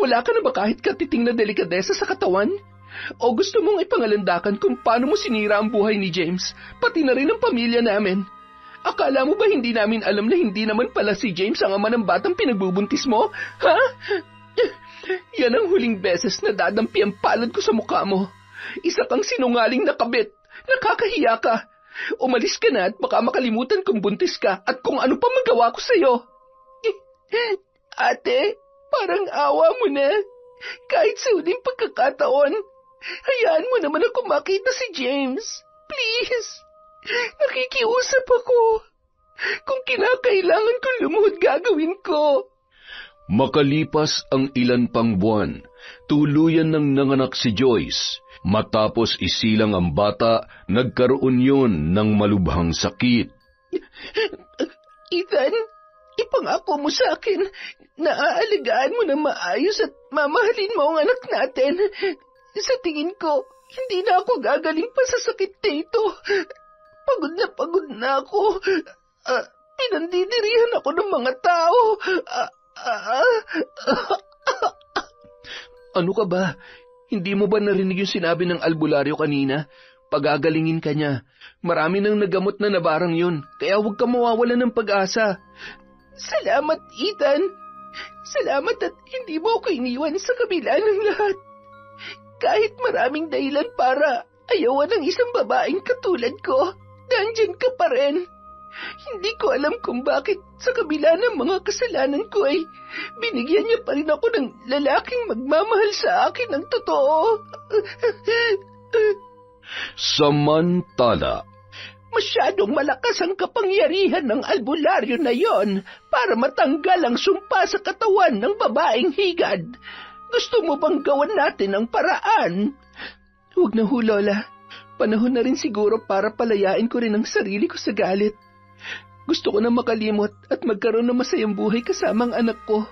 Wala ka na ba kahit katiting na delikadesa sa katawan? O gusto mong ipangalandakan kung paano mo sinira ang buhay ni James, pati na rin ang pamilya namin? Akala mo ba hindi namin alam na hindi naman pala si James ang ama ng batang pinagbubuntis mo? Ha? Yan ang huling beses na dadampi ang palad ko sa mukha mo. Isa kang sinungaling na kabit. Nakakahiya ka. Umalis ka na at baka makalimutan kung buntis ka at kung ano pa magawa ko sa'yo. Ate, parang awa mo na. Kahit sa huling pagkakataon, hayaan mo naman ako makita si James. Please. Nakikiusap ako. Kung kinakailangan kong lumuhod, gagawin ko. Makalipas ang ilan pang buwan, tuluyan ng nanganak si Joyce. Matapos isilang ang bata, nagkaroon yun ng malubhang sakit. Ethan, ipangako mo sa akin na aalagaan mo na maayos at mamahalin mo ang anak natin. Sa tingin ko, hindi na ako gagaling pa sa sakit na ito. Pagod na ako. Pinandidirihan ako ng mga tao. Ano ka ba? Hindi mo ba narinig yung sinabi ng albularyo kanina? Pagagalingin ka niya. Marami nang nagamot na nabarang yun, kaya huwag ka mawawalan ng pag-asa. Salamat, Ethan. Salamat at hindi mo ako iniwan sa kabila ng lahat. Kahit maraming dahilan para ayawan ng isang babaeng katulad ko, nandyan ka pa rin. Hindi ko alam kung bakit sa kabila ng mga kasalanan ko ay binigyan niya pa rin ako ng lalaking magmamahal sa akin ng totoo. Samantala, masyadong malakas ang kapangyarihan ng albularyo na yon para matanggal ang sumpa sa katawan ng babaeng higad. Gusto mo bang gawan natin ang paraan? Huwag na ho, Lola. Panahon na rin siguro para palayain ko rin ang sarili ko sa galit. Gusto ko na makalimot at magkaroon ng masayang buhay kasama ang anak ko.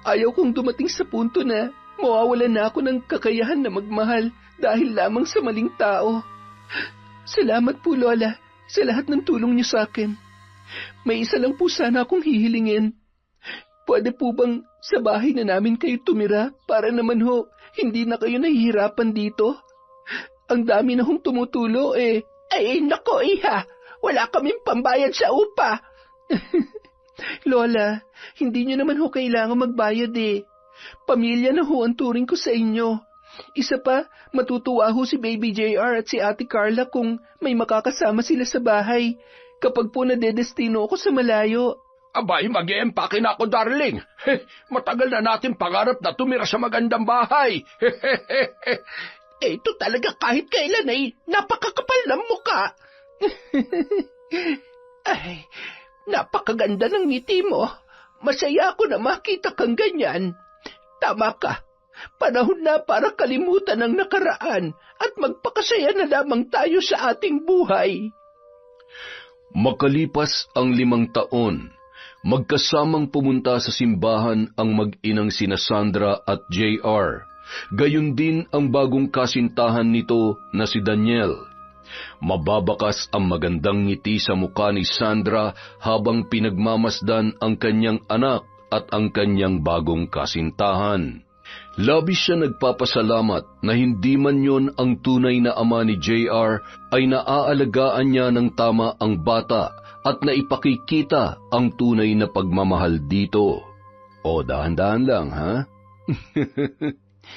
Ayaw kong dumating sa punto na mawawalan na ako ng kakayahan na magmahal dahil lamang sa maling tao. Salamat po, Lola, sa lahat ng tulong niyo sa akin. May isa lang po sana akong hihilingin. Pwede po bang sa bahay na namin kayo tumira para naman ho hindi na kayo nahihirapan dito? Ang dami na hong tumutulo eh. Ay, nako, iha. Wala kaming pambayad sa upa. Lola, hindi niyo naman ho kailangan magbayad eh. Pamilya na ho ang turing ko sa inyo. Isa pa, matutuwa ho si Baby JR at si Ate Carla kung may makakasama sila sa bahay kapag po nadedestino ako sa malayo. Abay, mag-e-empake na ako, darling. Matagal na natin pangarap na tumira sa magandang bahay. Ito talaga kahit kailan ay napakakapal ng muka. Ay, napakaganda ng ngiti mo. Masaya ako na makita kang ganyan. Tama ka. Panahon na para kalimutan ang nakaraan at magpakasaya na lamang tayo sa ating buhay. Makalipas ang 5 taon, magkasamang pumunta sa simbahan ang mag-inang sina Sandra at JR. Gayon din ang bagong kasintahan nito na si Daniel. Mababakas ang magandang ngiti sa mukha ni Sandra habang pinagmamasdan ang kanyang anak at ang kanyang bagong kasintahan. Labis siya nagpapasalamat na hindi man yon ang tunay na ama ni JR ay naaalagaan niya ng tama ang bata at naipakikita ang tunay na pagmamahal dito. O dahan-dahan lang, ha?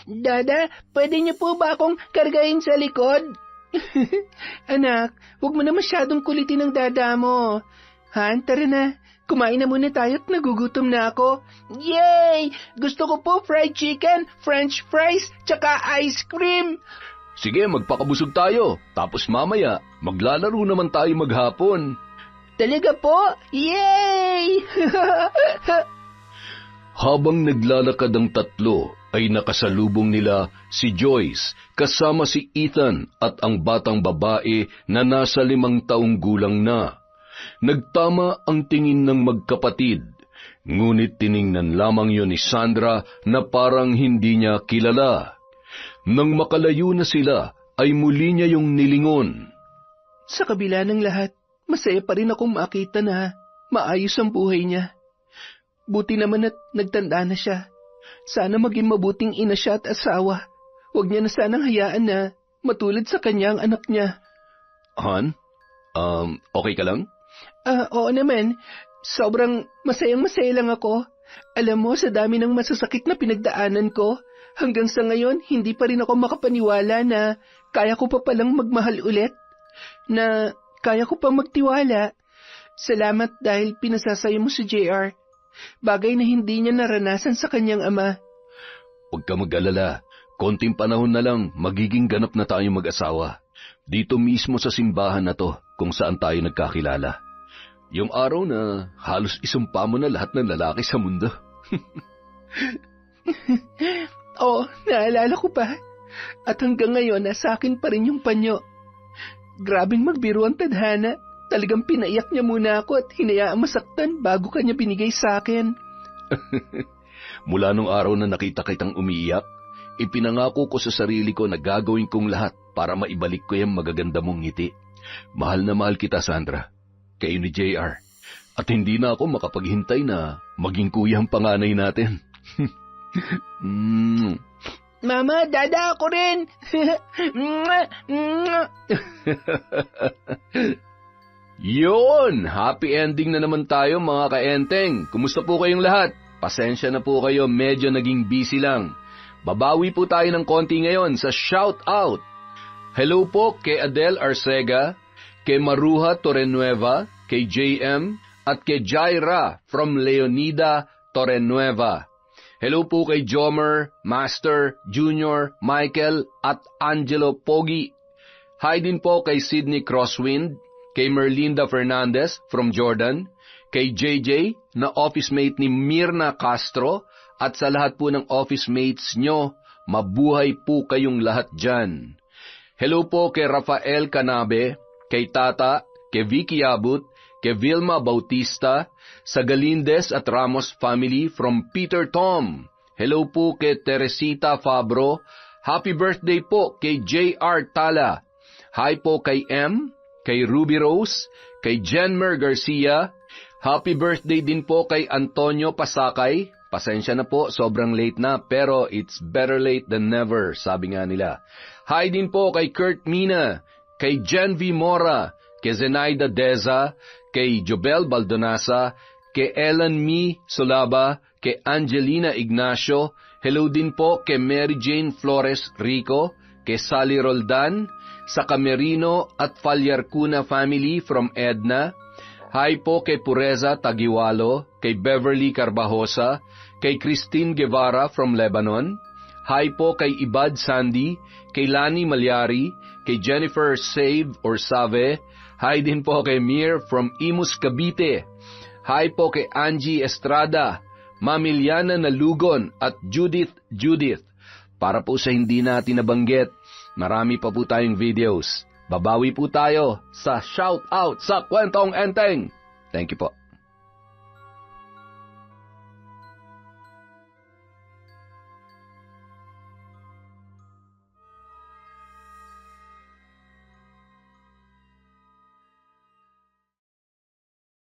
Dada, pwede niyo po ba akong kargahin sa likod? Anak, huwag mo na masyadong kulitin ang dada mo. Han, tara na. Kumain na muna tayo at nagugutom na ako. Yay! Gusto ko po fried chicken, french fries, tsaka ice cream. Sige, magpakabusog tayo. Tapos mamaya, maglalaro naman tayo maghapon. Talaga po? Yay! Habang naglalakad ang tatlo, ay nakasalubong nila si Joyce kasama si Ethan at ang batang babae na nasa 5 taong gulang na. Nagtama ang tingin ng magkapatid, ngunit tiningnan lamang yon ni Sandra na parang hindi niya kilala. Nang makalayo na sila, ay muli niya yung nilingon. Sa kabila ng lahat, masaya pa rin akong makita na maayos ang buhay niya. Buti naman at nagtanda na siya. Sana maging mabuting ina siya at asawa. Huwag niya na sanang hayaan na matulad sa kanyang anak niya. Han? Okay ka lang? Oo naman. Sobrang masayang-masaya lang ako. Alam mo, sa dami ng masasakit na pinagdaanan ko, hanggang sa ngayon, hindi pa rin ako makapaniwala na kaya ko pa palang magmahal ulit. Na kaya ko pang magtiwala. Salamat dahil pinasasayo mo si JR. Bagay na hindi niya naranasan sa kanyang ama. Huwag ka mag-alala. Konting panahon na lang, magiging ganap na tayong mag-asawa. Dito mismo sa simbahan na to, kung saan tayo nagkakilala. Yung araw na halos isumpa mo na lahat ng lalaki sa mundo. Oo, naalala ko pa. At hanggang ngayon, nasa akin pa rin yung panyo. Grabing magbiro ang tadhana. Talagang pinaiyak niya muna ako at hinayaang masaktan bago kanya binigay sa akin. Mula nung araw na nakita kitang umiiyak, ipinangako ko sa sarili ko na gagawin kong lahat para maibalik ko yung magaganda mong ngiti. Mahal na mahal kita, Sandra. Kayo ni JR. At hindi na ako makapaghintay na maging kuya ang panganay natin. Mama, dada ako rin. Yun! Happy ending na naman tayo mga kaenteng. Kumusta po kayong lahat? Pasensya na po kayo, medyo naging busy lang. Babawi po tayo ng konti ngayon sa shout out. Hello po kay Adele Arcega, kay Maruha Torrenueva, kay JM, at kay Jaira from Leonida Torrenueva. Hello po kay Jomer, Master, Junior, Michael, at Angelo Pogi. Hi din po kay Sydney Crosswind, kay Merlinda Fernandez from Jordan, kay JJ na office mate ni Mirna Castro, at sa lahat po ng office mates nyo, mabuhay po kayong lahat dyan. Hello po kay Rafael Canabe, kay Tata, kay Vicky Abut, kay Vilma Bautista, sa Galindez at Ramos family from Peter Tom. Hello po kay Teresita Fabro. Happy birthday po kay J.R. Tala. Hi po kay M, kay Ruby Rose, kay Jenmer Garcia. Happy birthday din po kay Antonio Pasakay. Pasensya na po, sobrang late na, pero it's better late than never, sabi nga nila. Hi din po kay Kurt Mina, kay Jen V. Mora, kay Zenaida Deza, kay Jobel Baldonasa, kay Ellen Mi Solaba, kay Angelina Ignacio. Hello din po kay Mary Jane Flores Rico, kay Sally Roldan, sa Camerino at Falyarcuna family from Edna. Hi po kay Pureza Tagiwalo, kay Beverly Carbajosa, kay Christine Guevara from Lebanon. Hi po kay Ibad Sandy, kay Lani Malyari, kay Jennifer Save or Save. Hi din po kay Mir from Imus Cavite. Hi po kay Angie Estrada, Mamiliana Nalugon at Judith. para po sa hindi natin nabanggit, marami pa po tayong videos. Babawi po tayo sa shoutout sa Kwentong Enteng. Thank you po.